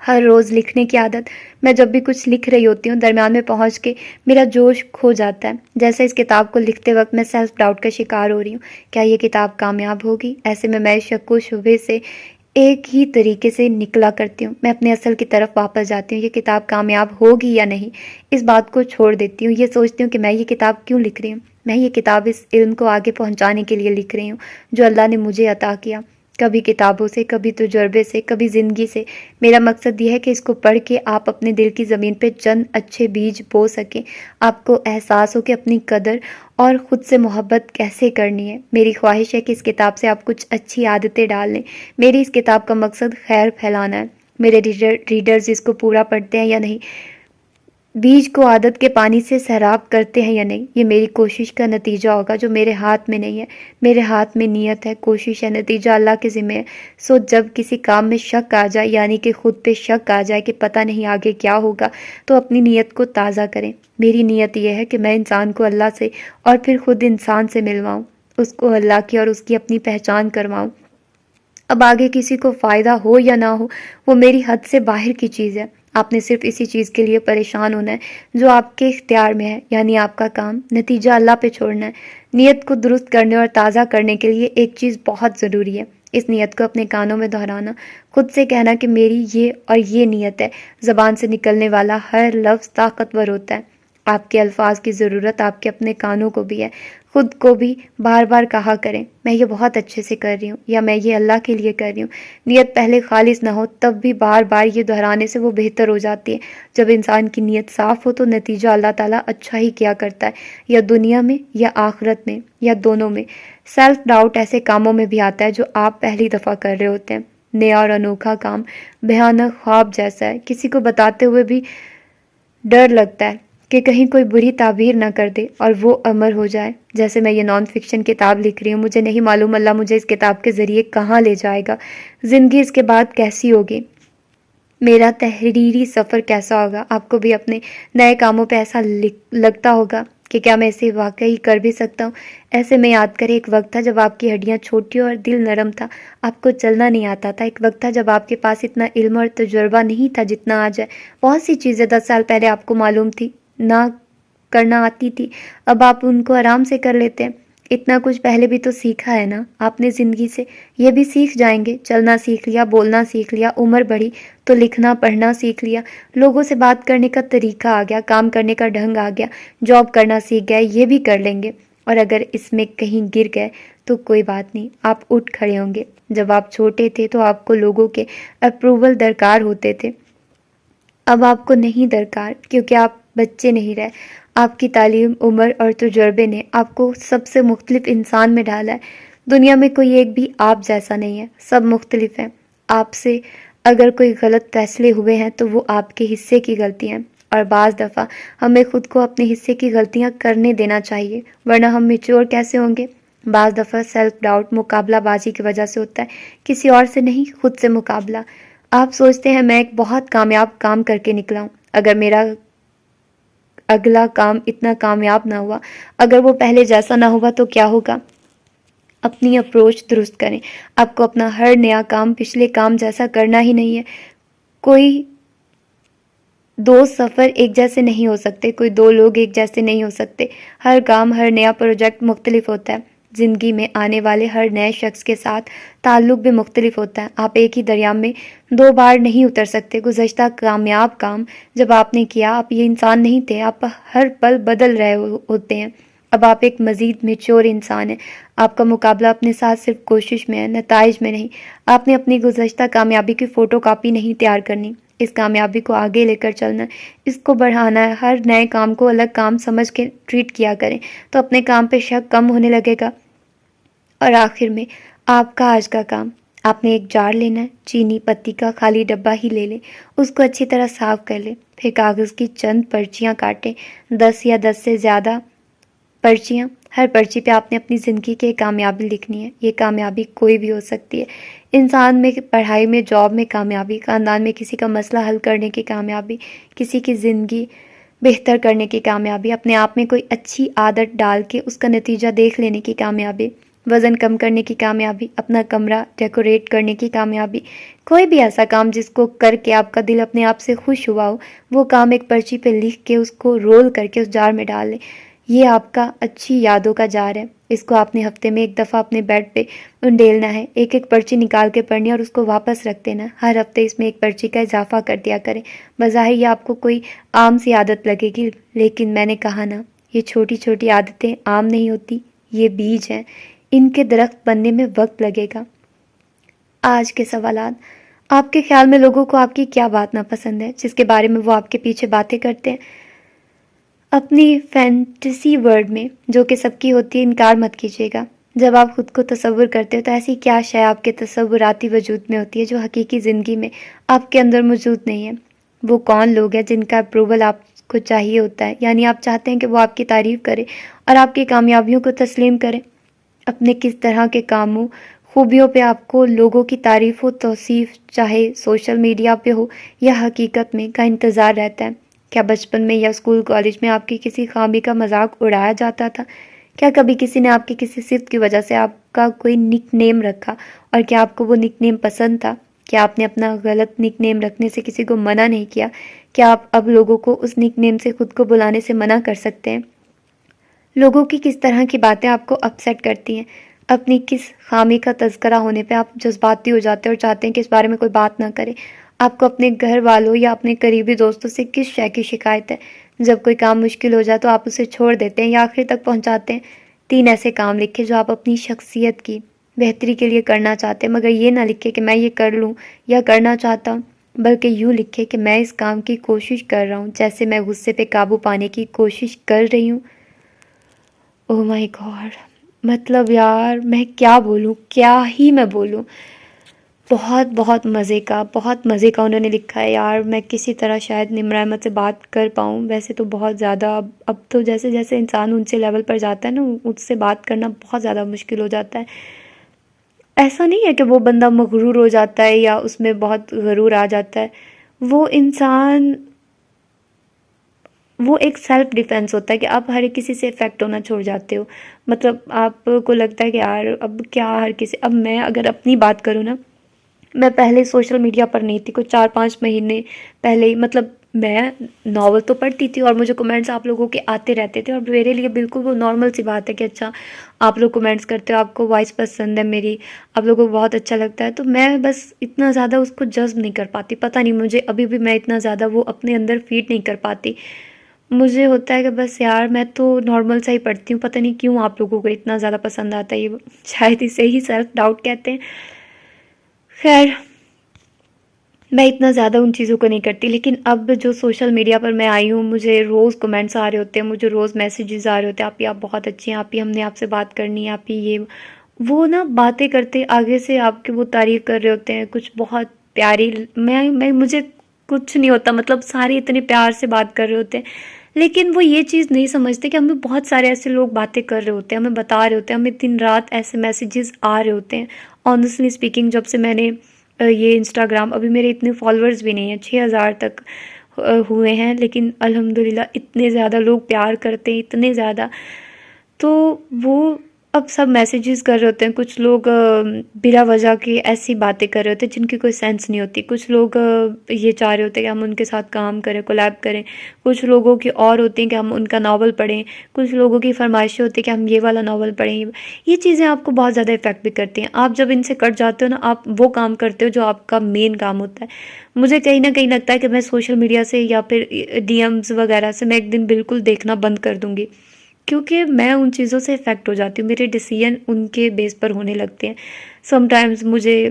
ہر روز لکھنے کی عادت۔ میں جب بھی کچھ لکھ رہی ہوتی ہوں درمیان میں پہنچ کے میرا جوش کھو جاتا ہے۔ جیسے اس کتاب کو لکھتے وقت میں سیلف ڈاؤٹ کا شکار ہو رہی ہوں، کیا یہ کتاب کامیاب ہوگی؟ ایسے میں شک و شبے سے ایک ہی طریقے سے نکلا کرتی ہوں۔ میں اپنے اصل کی طرف واپس جاتی ہوں، یہ کتاب کامیاب ہوگی یا نہیں، اس بات کو چھوڑ دیتی ہوں۔ یہ سوچتی ہوں کہ میں یہ کتاب کیوں لکھ رہی ہوں؟ میں یہ کتاب اس علم کو آگے پہنچانے کے لیے لکھ رہی ہوں جو اللہ نے مجھے عطا کیا۔ کبھی کتابوں سے، کبھی تجربے سے، کبھی زندگی سے۔ میرا مقصد یہ ہے کہ اس کو پڑھ کے آپ اپنے دل کی زمین پہ چند اچھے بیج بو سکیں، آپ کو احساس ہو کہ اپنی قدر اور خود سے محبت کیسے کرنی ہے۔ میری خواہش ہے کہ اس کتاب سے آپ کچھ اچھی عادتیں ڈال لیں۔ میری اس کتاب کا مقصد خیر پھیلانا ہے۔ میرے ریڈرز اس کو پورا پڑھتے ہیں یا نہیں، بیج کو عادت کے پانی سے سیراب کرتے ہیں یا نہیں، یہ میری کوشش کا نتیجہ ہوگا جو میرے ہاتھ میں نہیں ہے۔ میرے ہاتھ میں نیت ہے، کوشش ہے، نتیجہ اللہ کے ذمہ ہے۔ سو جب کسی کام میں شک آ جائے، یعنی کہ خود پہ شک آ جائے کہ پتہ نہیں آگے کیا ہوگا، تو اپنی نیت کو تازہ کریں۔ میری نیت یہ ہے کہ میں انسان کو اللہ سے اور پھر خود انسان سے ملواؤں، اس کو اللہ کی اور اس کی اپنی پہچان کرواؤں۔ اب آگے کسی کو فائدہ ہو یا نہ ہو، وہ میری حد سے باہر کی چیز ہے۔ آپ نے صرف اسی چیز کے لیے پریشان ہونا ہے جو آپ کے اختیار میں ہے، یعنی آپ کا کام۔ نتیجہ اللہ پہ چھوڑنا ہے۔ نیت کو درست کرنے اور تازہ کرنے کے لیے ایک چیز بہت ضروری ہے، اس نیت کو اپنے کانوں میں دہرانا، خود سے کہنا کہ میری یہ اور یہ نیت ہے۔ زبان سے نکلنے والا ہر لفظ طاقتور ہوتا ہے۔ آپ کے الفاظ کی ضرورت آپ کے اپنے کانوں کو بھی ہے۔ خود کو بھی بار بار کہا کریں، میں یہ بہت اچھے سے کر رہی ہوں، یا میں یہ اللہ کے لیے کر رہی ہوں۔ نیت پہلے خالص نہ ہو تب بھی بار بار یہ دہرانے سے وہ بہتر ہو جاتی ہے۔ جب انسان کی نیت صاف ہو تو نتیجہ اللہ تعالیٰ اچھا ہی کیا کرتا ہے، یا دنیا میں یا آخرت میں یا دونوں میں۔ سیلف ڈاؤٹ ایسے کاموں میں بھی آتا ہے جو آپ پہلی دفعہ کر رہے ہوتے ہیں۔ نیا اور انوکھا کام بھیانک خواب جیسا ہے، کسی کو بتاتے ہوئے بھی ڈر لگتا ہے کہ کہیں کوئی بری تعبیر نہ کر دے اور وہ امر ہو جائے۔ جیسے میں یہ نان فکشن کتاب لکھ رہی ہوں، مجھے نہیں معلوم اللہ مجھے اس کتاب کے ذریعے کہاں لے جائے گا، زندگی اس کے بعد کیسی ہوگی، میرا تحریری سفر کیسا ہوگا۔ آپ کو بھی اپنے نئے کاموں پہ ایسا لگتا ہوگا کہ کیا میں اسے واقعی کر بھی سکتا ہوں۔ ایسے میں یاد کرے ایک وقت تھا جب آپ کی ہڈیاں چھوٹی اور دل نرم تھا، آپ کو چلنا نہیں آتا تھا۔ ایک وقت تھا جب آپ کے پاس اتنا علم اور تجربہ نہیں تھا جتنا آج ہے۔ بہت سی چیزیں 10 سال پہلے آپ کو معلوم تھی، نہ کرنا آتی تھی، اب آپ ان کو آرام سے کر لیتے ہیں۔ اتنا کچھ پہلے بھی تو سیکھا ہے نا آپ نے زندگی سے، یہ بھی سیکھ جائیں گے۔ چلنا سیکھ لیا، بولنا سیکھ لیا، عمر بڑھی تو لکھنا پڑھنا سیکھ لیا، لوگوں سے بات کرنے کا طریقہ آ گیا، کام کرنے کا ڈھنگ آ گیا، جاب کرنا سیکھ گئے، یہ بھی کر لیں گے۔ اور اگر اس میں کہیں گر گئے تو کوئی بات نہیں، آپ اٹھ کھڑے ہوں گے۔ جب آپ چھوٹے تھے تو آپ کو لوگوں کے اپروول درکار ہوتے تھے، اب آپ کو نہیں درکار، کیونکہ آپ بچے نہیں رہے۔ آپ کی تعلیم، عمر اور تجربے نے آپ کو سب سے مختلف انسان میں ڈالا ہے۔ دنیا میں کوئی ایک بھی آپ جیسا نہیں ہے، سب مختلف ہیں۔ آپ سے اگر کوئی غلط فیصلے ہوئے ہیں تو وہ آپ کے حصے کی غلطی ہیں، اور بعض دفعہ ہمیں خود کو اپنے حصے کی غلطیاں کرنے دینا چاہیے، ورنہ ہم میچور کیسے ہوں گے۔ بعض دفعہ سیلف ڈاؤٹ مقابلہ بازی کی وجہ سے ہوتا ہے، کسی اور سے نہیں، خود سے مقابلہ۔ آپ سوچتے ہیں میں ایک بہت کامیاب کام کر کے نکلا ہوں، اگر میرا اگلا کام اتنا کامیاب نہ ہوا، اگر وہ پہلے جیسا نہ ہوا تو کیا ہوگا۔ اپنی اپروچ درست کریں۔ آپ کو اپنا ہر نیا کام پچھلے کام جیسا کرنا ہی نہیں ہے۔ کوئی دو سفر ایک جیسے نہیں ہو سکتے، کوئی دو لوگ ایک جیسے نہیں ہو سکتے۔ ہر کام، ہر نیا پروجیکٹ مختلف ہوتا ہے۔ زندگی میں آنے والے ہر نئے شخص کے ساتھ تعلق بھی مختلف ہوتا ہے۔ آپ ایک ہی دریا میں 2 بار نہیں اتر سکتے۔ گزشتہ کامیاب کام جب آپ نے کیا، آپ یہ انسان نہیں تھے، آپ ہر پل بدل رہے ہوتے ہیں۔ اب آپ ایک مزید میچور انسان ہیں۔ آپ کا مقابلہ اپنے ساتھ صرف کوشش میں ہے، نتائج میں نہیں۔ آپ نے اپنی گزشتہ کامیابی کی فوٹو کاپی نہیں تیار کرنی، اس کامیابی کو آگے لے کر چلنا ہے، اس کو بڑھانا ہے۔ ہر نئے کام کو الگ کام سمجھ کے ٹریٹ کیا کریں تو اپنے کام پہ شک کم ہونے لگے گا۔ اور آخر میں آپ کا آج کا کام، آپ نے ایک جار لینا ہے، چینی پتی کا خالی ڈبہ ہی لے لیں، اس کو اچھی طرح صاف کر لیں، پھر کاغذ کی چند پرچیاں کاٹیں، 10 یا 10 سے زیادہ پرچیاں۔ ہر پرچی پہ آپ نے اپنی زندگی کی کامیابی لکھنی ہے۔ یہ کامیابی کوئی بھی ہو سکتی ہے، انسان میں، پڑھائی میں، جاب میں کامیابی، خاندان میں کسی کا مسئلہ حل کرنے کی کامیابی، کسی کی زندگی بہتر کرنے کی کامیابی، اپنے آپ میں کوئی اچھی عادت ڈال کے اس کا نتیجہ دیکھ لینے کی کامیابی، وزن کم کرنے کی کامیابی، اپنا کمرہ ڈیکوریٹ کرنے کی کامیابی۔ کوئی بھی ایسا کام جس کو کر کے آپ کا دل اپنے آپ سے خوش ہوا ہو، وہ کام ایک پرچی پہ لکھ کے اس کو رول کر کے اس جار میں ڈال لیں۔ یہ آپ کا اچھی یادوں کا جار ہے۔ اس کو آپ نے ہفتے میں ایک دفعہ اپنے بیڈ پہ انڈیلنا ہے، ایک ایک پرچی نکال کے پڑھنی ہے اور اس کو واپس رکھ دینا ہے۔ ہر ہفتے اس میں ایک پرچی کا اضافہ کر دیا کریں۔ بظاہر یہ آپ کو کوئی عام سی عادت لگے گی، لیکن میں نے کہا نا، یہ چھوٹی چھوٹی عادتیں عام نہیں ہوتی، یہ بیج ہیں، ان کے درخت بننے میں وقت لگے گا۔ آج کے سوالات: آپ کے خیال میں لوگوں کو آپ کی کیا بات ناپسند ہے جس کے بارے میں وہ آپ کے پیچھے باتیں کرتے ہیں؟ اپنی فینٹیسی ورلڈ میں جو کہ سب کی ہوتی ہے انکار مت کیجیے گا۔ جب آپ خود کو تصور کرتے ہو تو ایسی کیا شے آپ کے تصوراتی وجود میں ہوتی ہے جو حقیقی زندگی میں آپ کے اندر موجود نہیں ہے؟ وہ کون لوگ ہیں جن کا اپروول آپ کو چاہیے ہوتا ہے، یعنی آپ چاہتے ہیں کہ وہ آپ کی تعریف کرے اور آپ کی کامیابیوں کو تسلیم کرے؟ اپنے کس طرح کے کاموں، خوبیوں پہ آپ کو لوگوں کی تعریف و توصیف، چاہے سوشل میڈیا پہ ہو یا حقیقت میں، کا انتظار رہتا ہے؟ کیا بچپن میں یا اسکول کالج میں آپ کی کسی خامی کا مذاق اڑایا جاتا تھا؟ کیا کبھی کسی نے آپ کی کسی صفت کی وجہ سے آپ کا کوئی نک نیم رکھا، اور کیا آپ کو وہ نک نیم پسند تھا؟ کیا آپ نے اپنا غلط نک نیم رکھنے سے کسی کو منع نہیں کیا؟ کیا آپ اب لوگوں کو اس نک نیم سے خود کو بلانے سے منع کر سکتے ہیں؟ لوگوں کی کس طرح کی باتیں آپ کو اپسیٹ کرتی ہیں؟ اپنی کس خامی کا تذکرہ ہونے پہ آپ جذباتی ہو جاتے ہیں اور چاہتے ہیں کہ اس بارے میں کوئی بات نہ کرے؟ آپ کو اپنے گھر والوں یا اپنے قریبی دوستوں سے کس شے کی شکایت ہے؟ جب کوئی کام مشکل ہو جائے تو آپ اسے چھوڑ دیتے ہیں یا آخر تک پہنچاتے ہیں؟ 3 ایسے کام لکھیں جو آپ اپنی شخصیت کی بہتری کے لیے کرنا چاہتے ہیں، مگر یہ نہ لکھیں کہ میں یہ کر لوں یا کرنا چاہتا ہوں، بلکہ یوں لکھیں کہ میں اس کام کی کوشش کر رہا ہوں، جیسے میں غصے پہ قابو پانے کی کوشش کر رہی ہوں۔ اوہ مائی گاڈ، مطلب یار میں کیا بولوں، کیا ہی میں بولوں۔ بہت بہت مزے کا انہوں نے لکھا ہے یار۔ میں کسی طرح شاید نمرہ احمد سے بات کر پاؤں، ویسے تو بہت زیادہ اب تو جیسے جیسے انسان ان سے لیول پر جاتا ہے نا، اس سے بات کرنا بہت زیادہ مشکل ہو جاتا ہے۔ ایسا نہیں ہے کہ وہ بندہ مغرور ہو جاتا ہے یا اس میں بہت غرور آ جاتا ہے، وہ انسان، وہ ایک سیلف ڈیفینس ہوتا ہے کہ آپ ہر کسی سے افیکٹ ہونا چھوڑ جاتے ہو۔ مطلب آپ کو لگتا ہے کہ یار اب کیا ہر کسی، اب میں اگر اپنی بات کروں نا، میں پہلے سوشل میڈیا پر نہیں تھی، کچھ 4-5 مہینے پہلے ہی، مطلب میں ناول تو پڑھتی تھی اور مجھے کمنٹس آپ لوگوں کے آتے رہتے تھے، اور میرے لیے بالکل وہ نارمل سی بات ہے کہ اچھا آپ لوگ کمنٹس کرتے ہو، آپ کو وائس پسند ہے میری، آپ لوگوں کو بہت اچھا لگتا ہے، تو میں بس اتنا زیادہ اس کو جذب نہیں کر پاتی، پتہ نہیں مجھے ابھی بھی میں اتنا زیادہ وہ اپنے اندر فیڈ نہیں کر پاتی۔ مجھے ہوتا ہے کہ بس یار میں تو نارمل سا ہی پڑھتی ہوں، پتہ نہیں کیوں آپ لوگوں کو اتنا زیادہ پسند آتا ہے، یہ شاید اسے ہی سیلف ڈاؤٹ کہتے ہیں۔ خیر، میں اتنا زیادہ ان چیزوں کو نہیں کرتی، لیکن اب جو سوشل میڈیا پر میں آئی ہوں، مجھے روز کمنٹس آ رہے ہوتے ہیں، مجھے روز میسیجز آ رہے ہوتے ہیں، آپ بہت اچھی ہیں، ہم نے آپ سے بات کرنی ہے، یہ وہ نا باتیں کرتے آگے سے آپ کی وہ تعریف کر رہے ہوتے ہیں، کچھ بہت پیاری، میں مجھے کچھ نہیں ہوتا، مطلب سارے اتنے پیار سے بات کر رہے ہوتے ہیں، لیکن وہ یہ چیز نہیں سمجھتے کہ ہمیں بہت سارے ایسے لوگ باتیں کر رہے ہوتے ہیں، ہمیں بتا رہے ہوتے ہیں، ہمیں دن رات ایسے میسیجز آ رہے ہوتے ہیں۔ آنیسٹلی اسپیکنگ، جب سے میں نے یہ انسٹاگرام، ابھی میرے اتنے فالوورز بھی نہیں ہیں، 6000 تک ہوئے ہیں، لیکن الحمدللہ اتنے زیادہ لوگ پیار کرتے ہیں، اتنے زیادہ، تو وہ اب سب میسیجز کر رہے ہوتے ہیں، کچھ لوگ بلا وجہ کی ایسی باتیں کر رہے ہوتے ہیں جن کی کوئی سینس نہیں ہوتی، کچھ لوگ یہ چاہ رہے ہوتے ہیں کہ ہم ان کے ساتھ کام کریں، کولیب کریں، کچھ لوگوں کی اور ہوتی ہیں کہ ہم ان کا ناول پڑھیں، کچھ لوگوں کی فرمائشیں ہوتی ہیں کہ ہم یہ والا ناول پڑھیں۔ یہ چیزیں آپ کو بہت زیادہ افیکٹ بھی کرتی ہیں، آپ جب ان سے کٹ جاتے ہو نا، آپ وہ کام کرتے ہو جو آپ کا مین کام ہوتا ہے۔ مجھے کہیں نہ کہیں لگتا ہے کہ میں سوشل میڈیا سے یا پھر ڈی ایمز وغیرہ سے میں ایک دن بالکل دیکھنا بند کر دوں گی، کیونکہ میں ان چیزوں سے افیکٹ ہو جاتی ہوں، میرے ڈیسیژن ان کے بیس پر ہونے لگتے ہیں۔ سم ٹائمز مجھے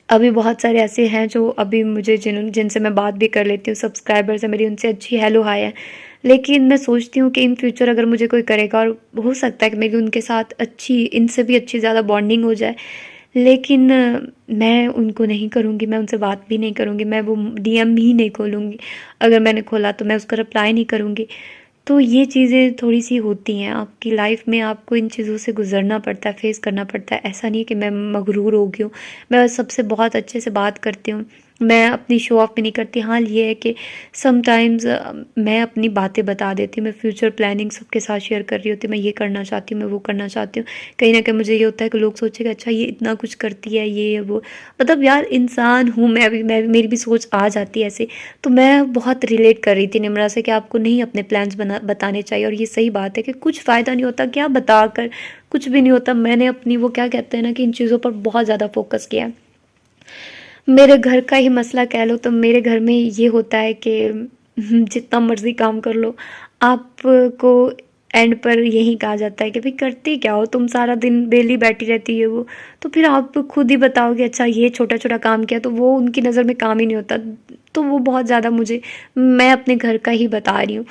ابھی بہت سارے ایسے ہیں جو ابھی مجھے جن سے میں بات بھی کر لیتی ہوں، سبسکرائبرز ہیں میری، ان سے اچھی ہیلو ہائی ہے، لیکن میں سوچتی ہوں کہ ان فیوچر اگر مجھے کوئی کرے گا، اور ہو سکتا ہے کہ میری ان کے ساتھ اچھی، ان سے بھی اچھی زیادہ بانڈنگ ہو جائے، لیکن میں ان کو نہیں کروں گی، میں ان سے بات بھی نہیں کروں گی، میں وہ ڈی ایم ہی نہیں کھولوں گی، اگر میں نے کھولا تو میں اس کا رپلائی نہیں کروں گی۔ تو یہ چیزیں تھوڑی سی ہوتی ہیں آپ کی لائف میں، آپ کو ان چیزوں سے گزرنا پڑتا ہے، فیس کرنا پڑتا ہے۔ ایسا نہیں کہ میں مغرور ہو گئی ہوں، میں سب سے بہت اچھے سے بات کرتی ہوں، میں اپنی شو آف بھی نہیں کرتی۔ حال یہ ہے کہ سم ٹائمز میں اپنی باتیں بتا دیتی ہوں، میں فیوچر پلاننگ سب کے ساتھ شیئر کر رہی ہوتی ہوں، میں یہ کرنا چاہتی ہوں، میں وہ کرنا چاہتی ہوں، کہیں نہ کہیں مجھے یہ ہوتا ہے کہ لوگ سوچے گا اچھا یہ اتنا کچھ کرتی ہے، یہ وہ، مطلب یار انسان ہوں میں بھی، میری بھی سوچ آ جاتی ہے ایسے۔ تو میں بہت ریلیٹ کر رہی تھی نمرہ سے کہ آپ کو نہیں اپنے پلانز بتانے چاہیے، اور یہ صحیح بات ہے کہ کچھ فائدہ نہیں ہوتا، کیا بتا کر کچھ بھی نہیں ہوتا۔ میں نے اپنی وہ کیا کہتے ہیں نا کہ ان چیزوں پر بہت زیادہ فوکس کیا ہے۔ میرے گھر کا ہی مسئلہ کہہ لو تو میرے گھر میں یہ ہوتا ہے کہ جتنا مرضی کام کر لو، آپ کو اینڈ پر یہی کہا جاتا ہے کہ بھئی کرتے کیا ہو تم، سارا دن بیلی بیٹھی رہتی ہے وہ، تو پھر آپ خود ہی بتاؤ کہ اچھا یہ چھوٹا چھوٹا کام کیا، تو وہ ان کی نظر میں کام ہی نہیں ہوتا. تو وہ بہت زیادہ مجھے، میں اپنے گھر کا ہی بتا رہی ہوں،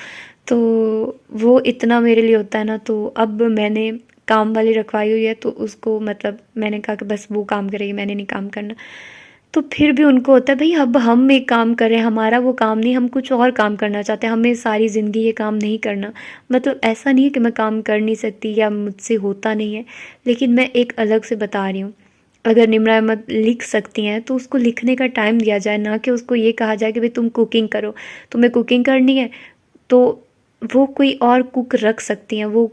تو وہ اتنا میرے لیے ہوتا ہے نا. تو اب میں نے کام والی رکھوائی ہوئی ہے، تو اس کو مطلب میں نے کہا کہ بس وہ کام کرے گی، میں نے نہیں کام کرنا. تو پھر بھی ان کو ہوتا ہے بھئی اب ہم ایک کام کریں، ہمارا وہ کام نہیں، ہم کچھ اور کام کرنا چاہتے ہیں، ہمیں ساری زندگی یہ کام نہیں کرنا. مطلب ایسا نہیں ہے کہ میں کام کر نہیں سکتی یا مجھ سے ہوتا نہیں ہے، لیکن میں ایک الگ سے بتا رہی ہوں. اگر نمرا احمد لکھ سکتی ہیں تو اس کو لکھنے کا ٹائم دیا جائے، نہ کہ اس کو یہ کہا جائے کہ بھئی تم کوکنگ کرو، تمہیں کوکنگ کرنی ہے تو وہ کوئی اور کوک رکھ سکتی ہیں. وہ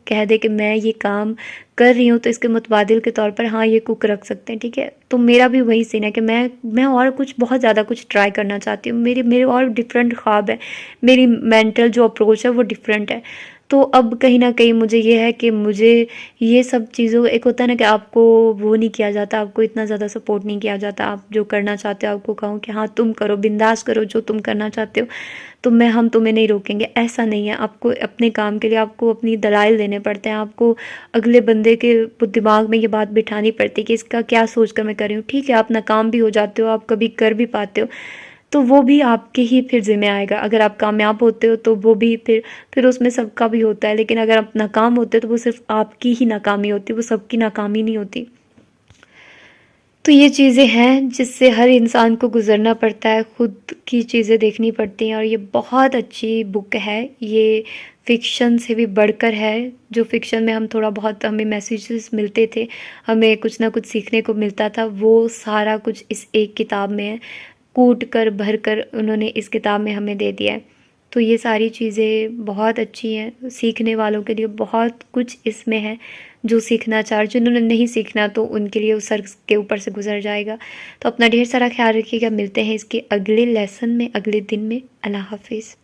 کہہ دے کہ میں یہ کام کر رہی ہوں تو اس کے متبادل کے طور پر ہاں یہ کوک رکھ سکتے ہیں، ٹھیک ہے. تو میرا بھی وہی سین ہے کہ میں اور کچھ بہت زیادہ کچھ ٹرائی کرنا چاہتی ہوں. میرے اور ڈفرینٹ خواب ہے، میری مینٹل جو اپروچ ہے وہ ڈفرینٹ ہے. تو اب کہیں نہ کہیں مجھے یہ ہے کہ مجھے یہ سب چیزوں، ایک ہوتا ہے نا کہ آپ کو وہ نہیں کیا جاتا، آپ کو اتنا زیادہ سپورٹ نہیں کیا جاتا. آپ جو کرنا چاہتے ہو آپ کو کہوں کہ ہاں تم کرو، بنداس کرو جو تم کرنا چاہتے ہو، تو ہم تمہیں نہیں روکیں گے. ایسا نہیں ہے. آپ کو اپنے کام کے لیے آپ کو اپنی دلائل دینے پڑتے ہیں، آپ کو اگلے بندے کے دماغ میں یہ بات بٹھانی پڑتی ہے کہ اس کا کیا سوچ کر میں کر رہی ہوں. ٹھیک ہے آپ ناکام بھی ہو جاتے ہو، آپ کبھی کر بھی پاتے ہو، تو وہ بھی آپ کے ہی پھر ذمہ آئے گا. اگر آپ کامیاب ہوتے ہو تو وہ بھی پھر اس میں سب کا بھی ہوتا ہے، لیکن اگر آپ ناکام ہوتے ہو تو وہ صرف آپ کی ہی ناکامی ہوتی ہے، وہ سب کی ناکامی نہیں ہوتی. تو یہ چیزیں ہیں جس سے ہر انسان کو گزرنا پڑتا ہے، خود کی چیزیں دیکھنی پڑتی ہیں. اور یہ بہت اچھی بک ہے، یہ فکشن سے بھی بڑھ کر ہے. جو فکشن میں ہم تھوڑا بہت ہمیں میسیجز ملتے تھے، ہمیں کچھ نہ کچھ سیکھنے کو ملتا تھا، وہ سارا کچھ اس ایک کتاب میں ہے. کوٹ کر بھر کر انہوں نے اس کتاب میں ہمیں دے دیا ہے. تو یہ ساری چیزیں بہت اچھی ہیں، سیکھنے والوں کے لیے بہت کچھ اس میں ہے. جو سیکھنا چاہ رہے، جنہوں نے نہیں سیکھنا تو ان کے لیے اس سر کے اوپر سے گزر جائے گا. تو اپنا ڈھیر سارا خیال رکھیے گا. ملتے ہیں اس کے اگلے لیسن میں، اگلے دن میں. اللہ حافظ.